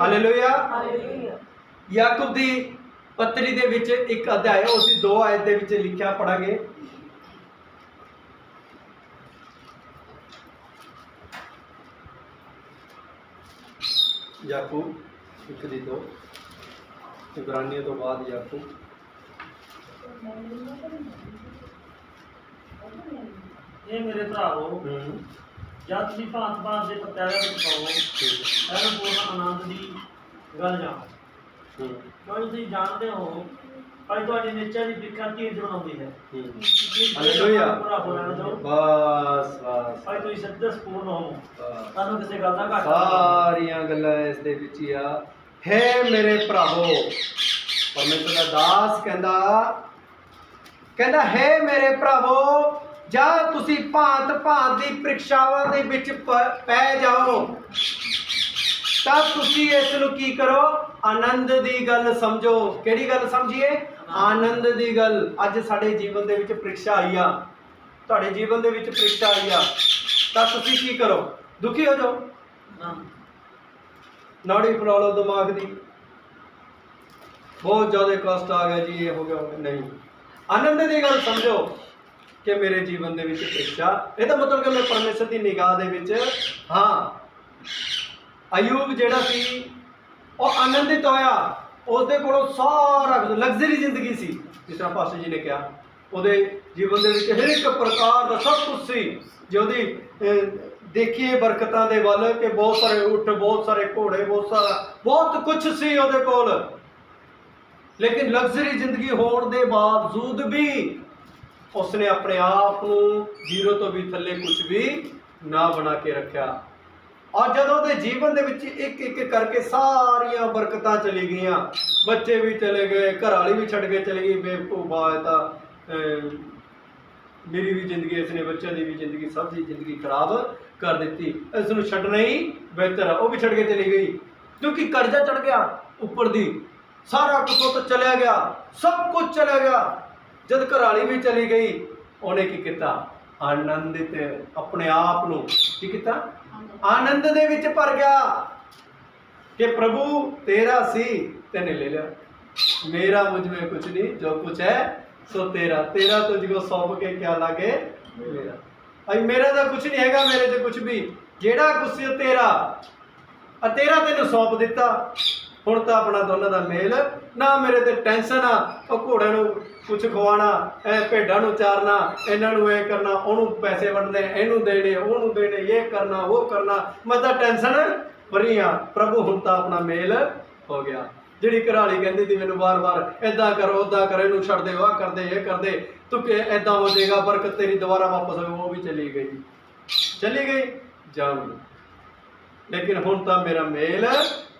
hallelujah. ਯਾਕੂਬ ਦੀ ਪੱਤਰੀ ਦੇ ਵਿੱਚ ਇੱਕ ਅਧਿਆਇ, ਉਸ ਦੀ 2 ਆਇਤ ਦੇ ਵਿੱਚ ਲਿਖਿਆ, ਪੜਾਂਗੇ। ਯਾਕੂਬ 1:2, ਇਬਰਾਨੀਆਂ ਤੋਂ ਬਾਅਦ ਯਾਕੂਬ। ਇਹ ਮੇਰੇ ਭਰਾਵੋ, ਜਦ ਤੁਸੀਂ ਭਾਂਤ ਦੇ ਪਤਿਆਰਾਂ ਵਿੱਚ ਪਾਓ, ਇਹਨੂੰ ਪੂਰਨ ਆਨੰਦ ਦੀ ਗੱਲ ਜਾਣੋ। ਕਿਉਂਕਿ ਤੁਸੀਂ ਜਾਣਦੇ ਹੋ ਅੱਜ ਤੁਹਾਡੀ ਨਿਸ਼ਚੈ ਦੀ ਪ੍ਰੀਖਿਆ ਕੀ ਬਣਾਉਂਦੀ ਹੈ। ਹਾਲੇਲੂਇਆ। ਬਸ ਅੱਜ ਤੁਸੀਂ ਸੱਚੇ ਸੰਪੂਰਨ ਹੋ, ਤੁਹਾਨੂੰ ਕਿਸੇ ਗੱਲ ਦਾ ਘਾਟਾ, ਸਾਰੀਆਂ ਗੱਲਾਂ ਇਸ ਦੇ ਵਿੱਚ ਹੀ ਆ। ਹੈ ਮੇਰੇ ਭਰਾਵੋ, ਪਰਮੇਸ਼ਰ ਦਾ ਦਾਸ ਕਹਿੰਦਾ ਹੈ ਮੇਰੇ ਭਰਾਵੋ, ਜਾਂ ਤੁਸੀਂ ਭਾਂਤ ਦੀ ਪ੍ਰੀਖਿਆਵਾਂ ਦੇ ਵਿੱਚ ਪੈ ਜਾਓ ਤਾਂ ਤੁਸੀਂ ਇਸ ਨੂੰ ਕੀ ਕਰੋ, ਆਨੰਦ ਦੀ ਗੱਲ ਸਮਝੋ। ਕਿਹੜੀ ਗੱਲ ਸਮਝੀਏ? ਆਨੰਦ ਦੀ ਗੱਲ। ਅੱਜ ਸਾਡੇ ਜੀਵਨ ਦੇ ਵਿੱਚ ਪ੍ਰੀਖਿਆ ਆਈ ਆ, ਤੁਹਾਡੇ ਜੀਵਨ ਦੇ ਵਿੱਚ ਪ੍ਰੀਖਿਆ ਆਈ ਆ, ਤਾਂ ਤੁਸੀਂ ਕੀ ਕਰੋ? ਦੁਖੀ ਹੋ ਜਾਓ, ਨਾੜੀ ਫੁਲਾ ਲਓ ਦਿਮਾਗ ਦੀ, ਬਹੁਤ ਜ਼ਿਆਦਾ ਕਸ਼ਟ ਆ ਗਿਆ ਜੀ, ਇਹ ਹੋ ਗਿਆ, ਨਹੀਂ। ਆਨੰਦ ਦੀ ਗੱਲ ਸਮਝੋ ਕਿ ਮੇਰੇ ਜੀਵਨ ਦੇ ਵਿੱਚ ਪ੍ਰੀਖਿਆ, ਇਹਦਾ ਮਤਲਬ ਕਿ ਮੈਂ ਪਰਮੇਸ਼ਰ ਦੀ ਨਿਗਾਹ ਦੇ ਵਿੱਚ ਹਾਂ। ਅਯੂਬ ਜਿਹੜਾ ਸੀ ਉਹ ਆਨੰਦਿਤ ਹੋਇਆ, ਉਸਦੇ ਕੋਲੋਂ ਸਾਰਾ ਲਗਜ਼ਰੀ ਜ਼ਿੰਦਗੀ ਸੀ, ਜਿਸ ਤਰ੍ਹਾਂ ਪਾਸਟਰ ਜੀ ਨੇ ਕਿਹਾ। ਉਹਦੇ ਜੀਵਨ ਦੇ ਵਿੱਚ ਹਰ ਇੱਕ ਪ੍ਰਕਾਰ ਦਾ ਸਭ ਕੁਝ ਸੀ। ਜੇ ਉਹਦੀ ਦੇਖੀਏ ਬਰਕਤਾਂ ਦੇ ਵੱਲ ਕਿ ਬਹੁਤ ਸਾਰੇ ਊਠ, ਬਹੁਤ ਸਾਰੇ ਘੋੜੇ, ਬਹੁਤ ਕੁਝ ਸੀ ਉਹਦੇ ਕੋਲ, ਲੇਕਿਨ ਲਗਜ਼ਰੀ ਜ਼ਿੰਦਗੀ ਹੋਣ ਦੇ ਬਾਵਜੂਦ ਵੀ ਉਸਨੇ ਆਪਣੇ ਆਪ ਨੂੰ ਜ਼ੀਰੋ ਤੋਂ ਵੀ ਥੱਲੇ ਕੁਝ ਵੀ ਨਾ ਬਣਾ ਕੇ ਰੱਖਿਆ। ਔਰ ਜਦੋਂ ਉਹਦੇ ਜੀਵਨ ਦੇ ਵਿੱਚ ਇੱਕ ਇੱਕ ਕਰਕੇ ਸਾਰੀਆਂ ਬਰਕਤਾਂ ਚਲੀ ਗਈਆਂ, ਬੱਚੇ ਵੀ ਚਲੇ ਗਏ, ਘਰਵਾਲੀ ਵੀ ਛੱਡ ਕੇ ਚਲੀ ਗਈ, ਬੇਵਕੂਫ ਆ ਤਾਂ ਮੇਰੀ ਵੀ ਜ਼ਿੰਦਗੀ, ਇਸਨੇ ਬੱਚਿਆਂ ਦੀ ਵੀ ਜ਼ਿੰਦਗੀ, ਸਭ ਦੀ ਜ਼ਿੰਦਗੀ ਖਰਾਬ ਕਰ ਦਿੱਤੀ, ਇਸ ਨੂੰ ਛੱਡਣਾ ਹੀ ਬਿਹਤਰ ਆ। ਉਹ ਵੀ ਛੱਡ ਕੇ ਚਲੀ ਗਈ ਕਿਉਂਕਿ ਕਰਜ਼ਾ ਚੜ ਗਿਆ ਉੱਪਰ ਦੀ, ਸਾਰਾ ਕੁਝ ਉਹ ਤਾਂ ਚਲਿਆ ਗਿਆ, ਸਭ ਕੁਝ ਚਲਿਆ ਗਿਆ। ਜਦ ਘਰਵਾਲੀ ਵੀ ਚਲੀ ਗਈ, ਉਹਨੇ ਕੀ ਕੀਤਾ? ਆਨੰਦਿਤ ਆਪਣੇ ਆਪ ਨੂੰ ਕੀ ਕੀਤਾ? ਆਨੰਦ ਦੇ ਵਿੱਚ ਭਰ ਗਿਆ ਕਿ ਪ੍ਰਭੂ ਤੇਰਾ ਸੀ, ਤੈਨੇ ਲੈ ਲਿਆ, ਮੇਰਾ ਮੁਝ में कुछ नहीं, जो कुछ है सो तेरा, तेरा तुझको सौंप के क्या लागे मेरा। भाई मेरा तो कुछ नहीं हैगा, मेरे से कुछ भी, ਜਿਹੜਾ ਕੁਛ ਸੀ ਉਹ ਤੇਰਾ, ਤੇਰਾ ਤੈਨੂੰ ਸੌਂਪ ਦਿੱਤਾ। ਹੁਣ ਤਾਂ ਆਪਣਾ ਦੋਨਾਂ ਦਾ ਮੇਲ ਨਾ, ਮੇਰੇ ਤੇ ਟੈਨਸ਼ਨ ਆ, ਉਹ ਘੋੜਿਆਂ ਨੂੰ ਕੁਝ ਖਵਾਉਣਾ, ਭੇਡਾਂ ਨੂੰ ਚਾਰਨਾ, ਇਹਨਾਂ ਨੂੰ ਇਹ ਕਰਨਾ, ਉਹਨੂੰ ਪੈਸੇ ਵੰਡਣੇ, ਇਹਨੂੰ ਦੇਣੇ, ਉਹਨੂੰ ਦੇਣੇ, ਇਹ ਕਰਨਾ, ਉਹ ਕਰਨਾ, ਮੈਂ ਤਾਂ ਟੈਨਸ਼ਨ ਫਰੀ ਆ। ਪ੍ਰਭੂ ਹੁਣ ਤਾਂ ਆਪਣਾ ਮੇਲ ਹੋ ਗਿਆ। ਜਿਹੜੀ ਘਰਵਾਲੀ ਕਹਿੰਦੀ ਸੀ ਮੈਨੂੰ ਵਾਰ-ਵਾਰ ਇੱਦਾਂ ਕਰੋ, ਉੱਦਾਂ ਕਰੋ, ਇਹਨੂੰ ਛੱਡ ਦੇ, ਆਹ ਕਰਦੇ, ਇਹ ਕਰਦੇ, ਤੂੰ ਕਿ ਇੱਦਾਂ ਹੋ ਜਾਏਗਾ, ਬਰਕਤ ਤੇਰੀ ਦੁਬਾਰਾ ਵਾਪਸ ਆਵੇ, ਉਹ ਵੀ ਚਲੀ ਗਈ, ਜਾਊਗੀ। ਲੇਕਿਨ ਹੁਣ ਤਾਂ ਮੇਰਾ ਮੇਲ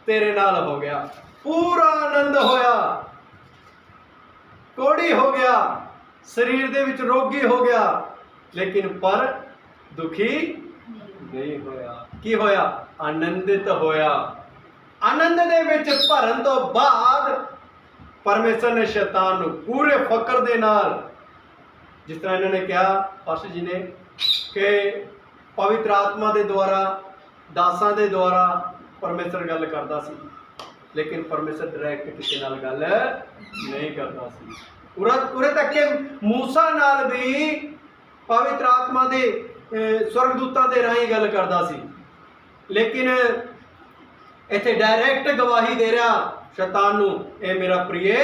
ਤੇਰੇ ਨਾਲ ਹੋ ਗਿਆ, ਪੂਰਾ ਆਨੰਦ ਹੋਇਆ, ਕੋੜੀ ਹੋ ਗਿਆ, ਸਰੀਰ ਦੇ ਵਿੱਚ ਰੋਗੀ ਹੋ ਗਿਆ, ਲੇਕਿਨ ਪਰ ਦੁਖੀ ਨਹੀਂ ਹੋਇਆ। ਕੀ ਹੋਇਆ? ਆਨੰਦਿਤ ਹੋਇਆ। ਆਨੰਦ ਦੇ ਵਿੱਚ ਭਰਨ ਤੋਂ ਬਾਅਦ ਪਰਮੇਸ਼ਰ ਨੇ ਸ਼ੈਤਾਨ ਨੂੰ ਪੂਰੇ ਫਕਰ ਦੇ ਨਾਲ, ਜਿਸ ਤਰ੍ਹਾਂ ਇਹਨਾਂ ਨੇ ਕਿਹਾ ਪਾਸਟਰ ਜੀ ਨੇ, ਕਿ ਪਵਿੱਤਰ ਆਤਮਾ ਦੇ ਦੁਆਰਾ, ਦਾਸਾਂ ਦੇ ਦੁਆਰਾ ਪਰਮੇਸ਼ਰ ਗੱਲ ਕਰਦਾ ਸੀ, ਲੇਕਿਨ ਪਰਮੇਸ਼ਰ ਡਾਇਰੈਕਟ ਕਿਸੇ ਨਾਲ ਗੱਲ ਨਹੀਂ ਕਰਦਾ ਸੀ। ਉਰੇ ਤੱਕ ਕਿ ਮੂਸਾ ਨਾਲ ਵੀ ਪਵਿੱਤਰ ਆਤਮਾ ਦੇ ਸਵਰਗਦੂਤਾਂ ਦੇ ਰਾਹੀਂ ਗੱਲ ਕਰਦਾ ਸੀ, ਲੇਕਿਨ ਇੱਥੇ ਡਾਇਰੈਕਟ ਗਵਾਹੀ ਦੇ ਰਿਹਾ ਸ਼ੈਤਾਨ ਨੂੰ, ਇਹ ਮੇਰਾ ਪ੍ਰਿਯ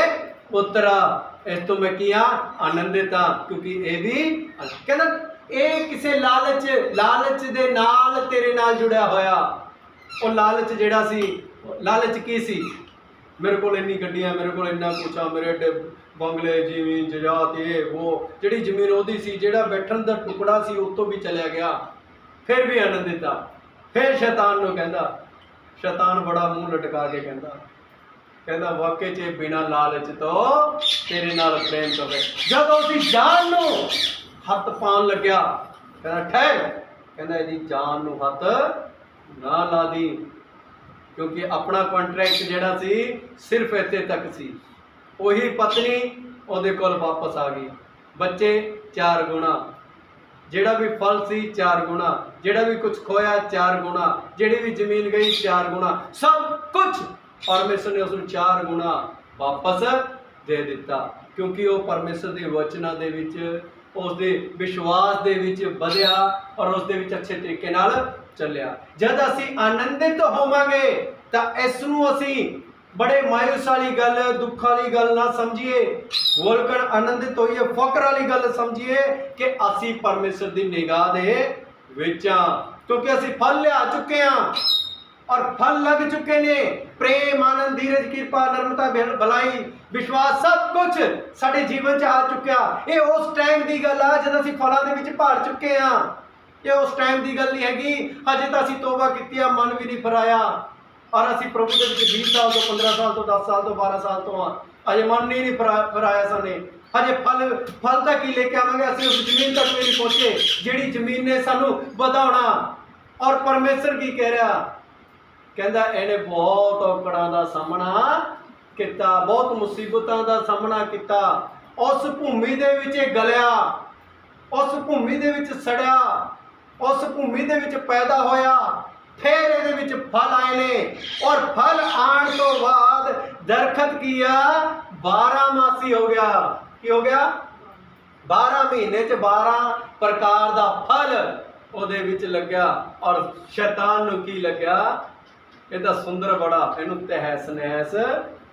ਪੁੱਤਰ ਆ, ਇਸ ਤੋਂ ਮੈਂ ਕੀਆ ਆਨੰਦਿਤ ਹਾਂ। ਕਿਉਂਕਿ ਇਹ ਵੀ ਕਹਿੰਦਾ ਇਹ ਕਿਸੇ ਲਾਲਚ ਦੇ ਨਾਲ ਤੇਰੇ ਨਾਲ ਜੁੜਿਆ ਹੋਇਆ। ਉਹ ਲਾਲਚ ਜਿਹੜਾ ਸੀ, ਲਾਲਚ ਕੀ ਸੀ? ਮੇਰੇ ਕੋਲ ਇੰਨੀ ਗੱਡੀਆਂ, ਮੇਰੇ ਕੋਲ ਇੰਨਾ ਕੁਛ ਆ, ਮੇਰੇ ਏਡੇ ਬੰਗਲੇ, ਜ਼ਮੀਨ ਜਾਇਦਾਦ, ਇਹ ਉਹ, ਜਿਹੜੀ ਜ਼ਮੀਨ ਉਹਦੀ ਸੀ, ਜਿਹੜਾ ਬੈਠਣ ਦਾ ਟੁਕੜਾ ਸੀ ਉੱਤੋਂ ਵੀ ਚਲਿਆ ਗਿਆ, ਫਿਰ ਵੀ ਆਨੰਦਿਤ ਆ। ਫਿਰ ਸ਼ੈਤਾਨ ਨੂੰ ਕਹਿੰਦਾ, ਸ਼ੈਤਾਨ ਬੜਾ ਮੂੰਹ ਲਟਕਾ ਕੇ ਕਹਿੰਦਾ ਵਾਕਈ 'ਚ ਬਿਨਾਂ ਲਾਲਚ ਤੋਂ ਤੇਰੇ ਨਾਲ ਪ੍ਰੇਮ ਕਰੇ। ਜਦੋਂ ਅਸੀਂ ਜਾਨ ਨੂੰ ਹੱਥ ਪਾਉਣ ਲੱਗਿਆ, ਕਹਿੰਦਾ ਠਹਿਰ, ਕਹਿੰਦਾ ਇਹਦੀ ਜਾਨ ਨੂੰ ਹੱਥ ਨਾ ਲਾ ਦੀ, ਕਿਉਂਕਿ ਆਪਣਾ ਕੰਟਰੈਕਟ ਜਿਹੜਾ ਸੀ ਸਿਰਫ ਇੱਥੇ ਤੱਕ ਸੀ। ਉਹੀ ਪਤਨੀ ਉਹਦੇ ਕੋਲ ਵਾਪਸ ਆ ਗਈ, ਬੱਚੇ 4 ਗੁਣਾ, ਜਿਹੜਾ ਵੀ ਫਲ ਸੀ 4 ਗੁਣਾ, ਜਿਹੜਾ ਵੀ ਕੁਝ ਖੋਇਆ 4 ਗੁਣਾ, ਜਿਹੜੀ ਵੀ ਜ਼ਮੀਨ ਗਈ 4 ਗੁਣਾ, ਸਭ ਕੁਝ ਪਰਮੇਸ਼ਰ ਨੇ ਉਸ ਨੂੰ 4 ਗੁਣਾ ਵਾਪਸ ਦੇ ਦਿੱਤਾ, ਕਿਉਂਕਿ ਉਹ ਪਰਮੇਸ਼ਰ ਦੇ ਵਚਨਾਂ ਦੇ ਵਿੱਚ, ਉਸ ਦੇ ਵਿਸ਼ਵਾਸ ਦੇ ਵਿੱਚ ਵਧਿਆ ਔਰ ਉਸ ਦੇ ਵਿੱਚ ਅੱਛੇ ਤਰੀਕੇ ਨਾਲ ਚੱਲਿਆ। ਜਦ ਅਸੀਂ ਆਨੰਦਿਤ ਹੋਵਾਂਗੇ ਤਾਂ ਇਸ ਨੂੰ ਅਸੀਂ बड़े मायूस वाली गल, दुख वाली गल ना समझिए, बोलकर आनंदित होइए, फकर वाली गल समझिए कि असी परमेश्वर की निगाह दे विच हां, क्योंकि असी फल लिया चुके हैं और फल लग चुके ने। प्रेम, आनंद, धीरज, कृपा, नम्रता, भलाई, विश्वास सब कुछ साडे जीवन च आ चुकिया। ये उस टाइम की गल आ जब असी फलों के विच भर चुके हैं। ये उस टाइम की गल नहीं हैगी हजे तो असी तौबा की, मन भी नहीं फिराया और असी प्रभु के 20 साल तो, 15 साल तो, 10 साल तो, 12 साल तो हाँ, अजे मन नहीं फिराया साने, हजे फल तक ही लेके आवांगे, असी उस जमीन तक भी नहीं पहुंचे जिहड़ी जमीन ने सानू बधाउणा। और परमेश्वर की कह रहा ਕਹਿੰਦਾ ਇਹਨੇ ਬਹੁਤ ਔਕੜਾਂ ਦਾ ਸਾਹਮਣਾ ਕੀਤਾ, ਬਹੁਤ ਮੁਸੀਬਤਾਂ ਦਾ ਸਾਹਮਣਾ ਕੀਤਾ। ਉਸ ਭੂਮੀ ਦੇ ਵਿੱਚ ਇਹ ਗਲਿਆ, ਉਸ ਭੂਮੀ ਦੇ ਵਿੱਚ ਸੜਿਆ, ਉਸ ਭੂਮੀ ਦੇ ਵਿੱਚ ਪੈਦਾ ਹੋਇਆ। ਫਿਰ ਇਹਦੇ ਵਿੱਚ ਫਲ ਆਏ ਨੇ, ਔਰ ਫਲ ਆਉਣ ਤੋਂ ਬਾਅਦ ਦਰਖਤ ਕੀ ਆ, 12 ਮਾਸੀ ਹੋ ਗਿਆ। ਕੀ ਹੋ ਗਿਆ? 12 ਮਹੀਨੇ 'ਚ 12 ਪ੍ਰਕਾਰ ਦਾ ਫਲ ਉਹਦੇ ਵਿੱਚ ਲੱਗਿਆ। ਔਰ ਸ਼ੈਤਾਨ ਨੂੰ ਕੀ ਲੱਗਿਆ, ਇਹਦਾ ਸੁੰਦਰ ਬੜਾ, ਇਹਨੂੰ ਤਹਿਸ ਨਹਿਸ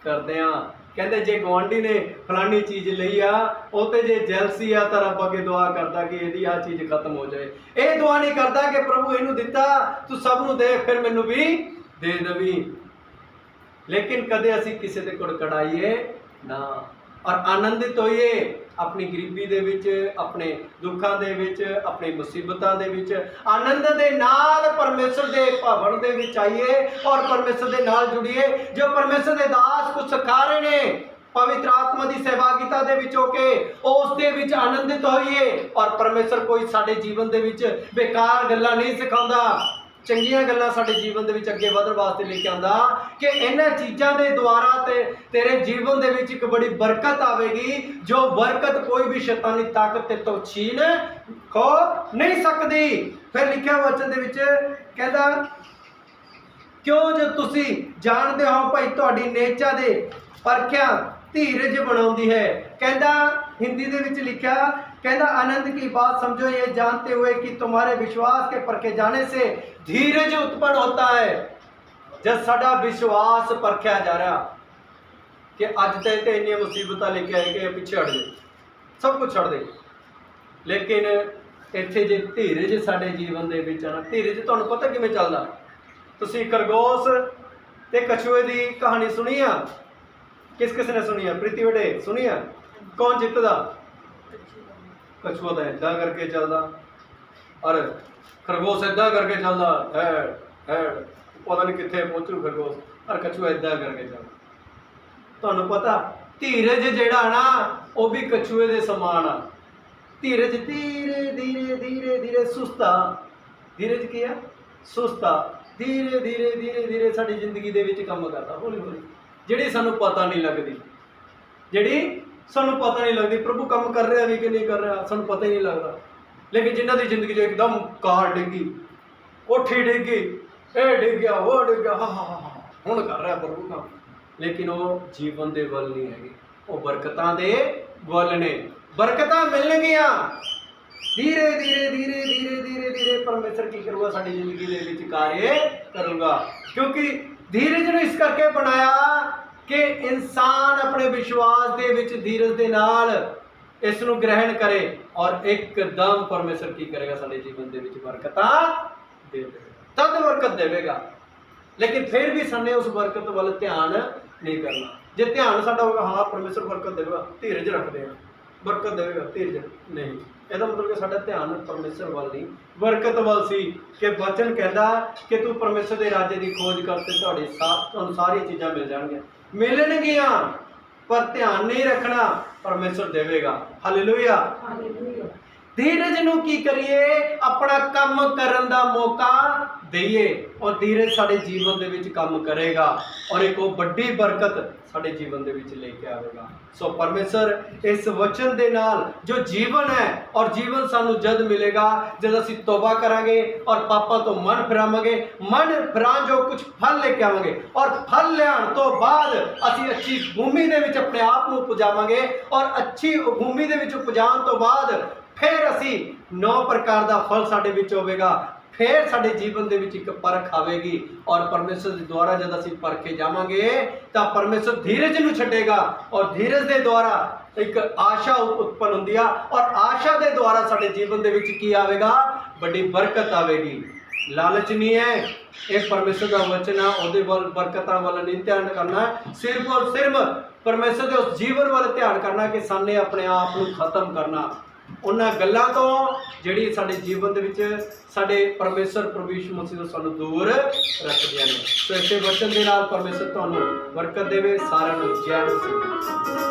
ਕਰਦੇ ਆ। ਕਹਿੰਦੇ ਜੇ ਗੁਆਂਢੀ ਨੇ ਫਲਾਨੀ ਚੀਜ਼ ਲਈ ਆ, ਉਹ ਤੇ ਜੇ ਜੈਲਸੀ ਆ ਤਾਂ ਰੱਬ ਅੱਗੇ ਦੁਆ ਕਰਦਾ ਕਿ ਇਹਦੀ ਆ ਚੀਜ਼ ਖਤਮ ਹੋ ਜਾਏ। ਇਹ ਦੁਆ ਨਹੀਂ ਕਰਦਾ ਕਿ ਪ੍ਰਭੂ ਇਹਨੂੰ ਦਿੱਤਾ ਤੂੰ ਸਭ ਨੂੰ ਦੇ, ਫਿਰ ਮੈਨੂੰ ਵੀ ਦੇ ਦੇਵੀਂ। ਲੇਕਿਨ ਕਦੇ ਅਸੀਂ ਕਿਸੇ ਤੇ ਕੁੜਕੜਾਈਏ ਨਾ, ਔਰ ਆਨੰਦਿਤ ਹੋਈਏ ਆਪਣੀ ਗਰੀਬੀ ਦੇ ਵਿੱਚ, ਆਪਣੇ ਦੁੱਖਾਂ ਦੇ ਵਿੱਚ, ਆਪਣੀ ਮੁਸੀਬਤਾਂ ਦੇ ਵਿੱਚ। ਆਨੰਦ ਦੇ ਨਾਲ ਪਰਮੇਸ਼ਰ ਦੇ ਭਵਨ ਦੇ ਵਿੱਚ ਆਈਏ ਔਰ ਪਰਮੇਸ਼ਰ ਦੇ ਨਾਲ ਜੁੜੀਏ। ਜੋ ਪਰਮੇਸ਼ਰ ਦੇ ਦਾਸ ਕੁਝ ਸਿਖਾ ਰਹੇ ਨੇ ਪਵਿੱਤਰ ਆਤਮਾ ਦੀ ਸਹਿਭਾਗਿਤਾ ਦੇ ਵਿੱਚ ਹੋ ਕੇ, ਉਸ ਦੇ ਵਿੱਚ ਆਨੰਦਿਤ ਹੋਈਏ। ਔਰ ਪਰਮੇਸ਼ਰ ਕੋਈ ਸਾਡੇ ਜੀਵਨ ਦੇ ਵਿੱਚ ਬੇਕਾਰ ਗੱਲਾਂ ਨਹੀਂ ਸਿਖਾਉਂਦਾ, ਚੰਗੀਆਂ ਗੱਲਾਂ ਸਾਡੇ ਜੀਵਨ ਦੇ ਵਿੱਚ ਅੱਗੇ ਵਧਣ ਵਾਸਤੇ ਲੈ ਕੇ ਆਉਂਦਾ ਕਿ ਇਹਨਾਂ ਚੀਜ਼ਾਂ ਦੇ ਦੁਆਰਾ ਤੇ ਤੇਰੇ ਜੀਵਨ ਦੇ ਵਿੱਚ ਇੱਕ ਬੜੀ ਬਰਕਤ ਆਵੇਗੀ, ਜੋ ਬਰਕਤ ਕੋਈ ਵੀ ਸ਼ੈਤਾਨੀ ਤਾਕਤ ਤੇ ਤੋਂ ਛੀਨ ਖੋ ਨਹੀਂ ਸਕਦੀ। ਫਿਰ ਲਿਖਿਆ ਵਚਨ ਦੇ ਵਿੱਚ ਕਹਿੰਦਾ, ਕਿਉਂ ਜੋ ਤੁਸੀਂ ਜਾਣਦੇ ਹੋ ਭਾਈ ਤੁਹਾਡੀ ਨੇਚਾ ਦੇ ਪਰਖਿਆ ਧੀਰਜ ਬਣਾਉਂਦੀ ਹੈ। ਕਹਿੰਦਾ हिंदी ਦੇ ਵਿੱਚ ਲਿਖਿਆ, कहता आनंद की बात समझो ये जानते हुए कि तुम्हारे विश्वास के परखे जाने से धीरज उत्पन्न होता है। जब साडा विश्वास परखिया जा रहा कि अज तक तो इन्नी मुसीबत लेके आए कि पिछे हट जाए, सब कुछ छड़ दे, लेकिन इत्थे जे धीरज साडे जीवन दे विच आना, धीरज तुहानूं पता किवें चलदा? तुसीं खरगोश ते कछुए दी कहानी सुनी आ? किस किस ने सुनी आ? प्रीति वडे सुनी आ? कौन जितदा? कछुआ तो इदा करके चलता और खरगोश इदा करके चलता है, पता नहीं कितने पहुंचू खरगोश, और कछुआ इदा करके चलता। तुहानूं पता धीरज जिहड़ा ना वो भी कछुए दे समान आ। धीरज धीरे धीरे धीरे धीरे सुस्ता, धीरज की है सुस्ता, धीरे धीरे धीरे धीरे साडी जिंदगी दे विच काम करदा, हौली हौली, जिहड़ी सानूं पता नहीं लगदी, जिहड़ी सानू पता नहीं लगती प्रभु कम कर रहा भी कि नहीं कर रहा, सानू पता ही नहीं लगता। लेकिन जिन्हों की जिंदगी जो एकदम कार डिगी, कोठी डिगी, ये डिग गया, वो डिग गया, हाँ हाँ हाँ हुण कर रहा प्रभु काम, लेकिन वो जीवन दे वल नहीं है, वो बरकतां दे वल ने। बरकतां मिलणगियां धीरे धीरे धीरे धीरे धीरे धीरे परमेश्वर की करूगा साडी जिंदगी दे विच कार्य करूंगा, क्योंकि धीरज नूं इस करके बनाया कि इंसान अपने विश्वास दे विच धीरज दे नाल इस नूं ग्रहण करे और एकदम परमेश्वर की करेगा साडे जीवन दे विच बरकतां देवेगा, तद बरकत देवेगा। लेकिन फिर भी साने उस बरकत वाल ध्यान नहीं करना। जे ध्यान साडा होगा हाँ परमेश्वर बरकत देवेगा, धीरज रखते हैं, बरकत देवेगा, धीरज नहीं, ਇਹਦਾ मतलब कि साडा ध्यान परमेश्वर वाल नहीं बरकत वाल सी कि वचन कहता कि तू परमेश्वर के राज्य की खोज करते तुहानूं सारी चीज़ां मिल जाएंगियां, मिलणगियां, पर ध्यान नहीं रखना परमेश्वर देवेगा। हालेलुया। धीरज नूं की करिए, अपना काम करन दा मौका दईए और धीरज साडे जीवन दे विच काम करेगा और एक बड़ी बरकत साडे जीवन दे विच लेके आवेगा। सो परमेश्वर इस वचन दे नाल जो जीवन है और जीवन सानू जद मिलेगा जद असीं तौबा करांगे और पापां तो मन फिरावांगे, मन फिरान जो कुछ फल लेके आवांगे और फल लियाण तो बाद असीं अच्छी भूमि दे विच अपने आप नूं उपजावांगे और अच्छी भूमि दे विच उपजाण तो बाद फिर असी 9 प्रकार का फल साडे विच होवेगा, फिर साडे जीवन दे विच एक परख आवेगी और परमेश्वर के द्वारा जब असी परखे जावांगे तो परमेश्वर धीरज नूं छड्डेगा और धीरज के द्वारा एक आशा उत्पन्न होंदी आ और आशा के द्वारा साडे जीवन दे विच की आवेगा, बड़ी बरकत आवेगी। लालच नहीं है, एक परमेश्वर का वचन है, उहदे वल बरकतां वाल नहीं ध्यान करना, सिर्फ और सिर्फ परमेश्वर के उस जीवन वाल ध्यान करना कि साने अपने आप नूं खत्म करना उन्हां गल्लां तो जिहड़ी साडे जीवन दे विच साडे परमेश्वर प्रभु यीशु मसीह तो सानूं दूर रखदियां ने। सो इसे वचन दे नाल परमेश्वर तुहानूं बरकत देवे। सारिआं नूं जय मसीह।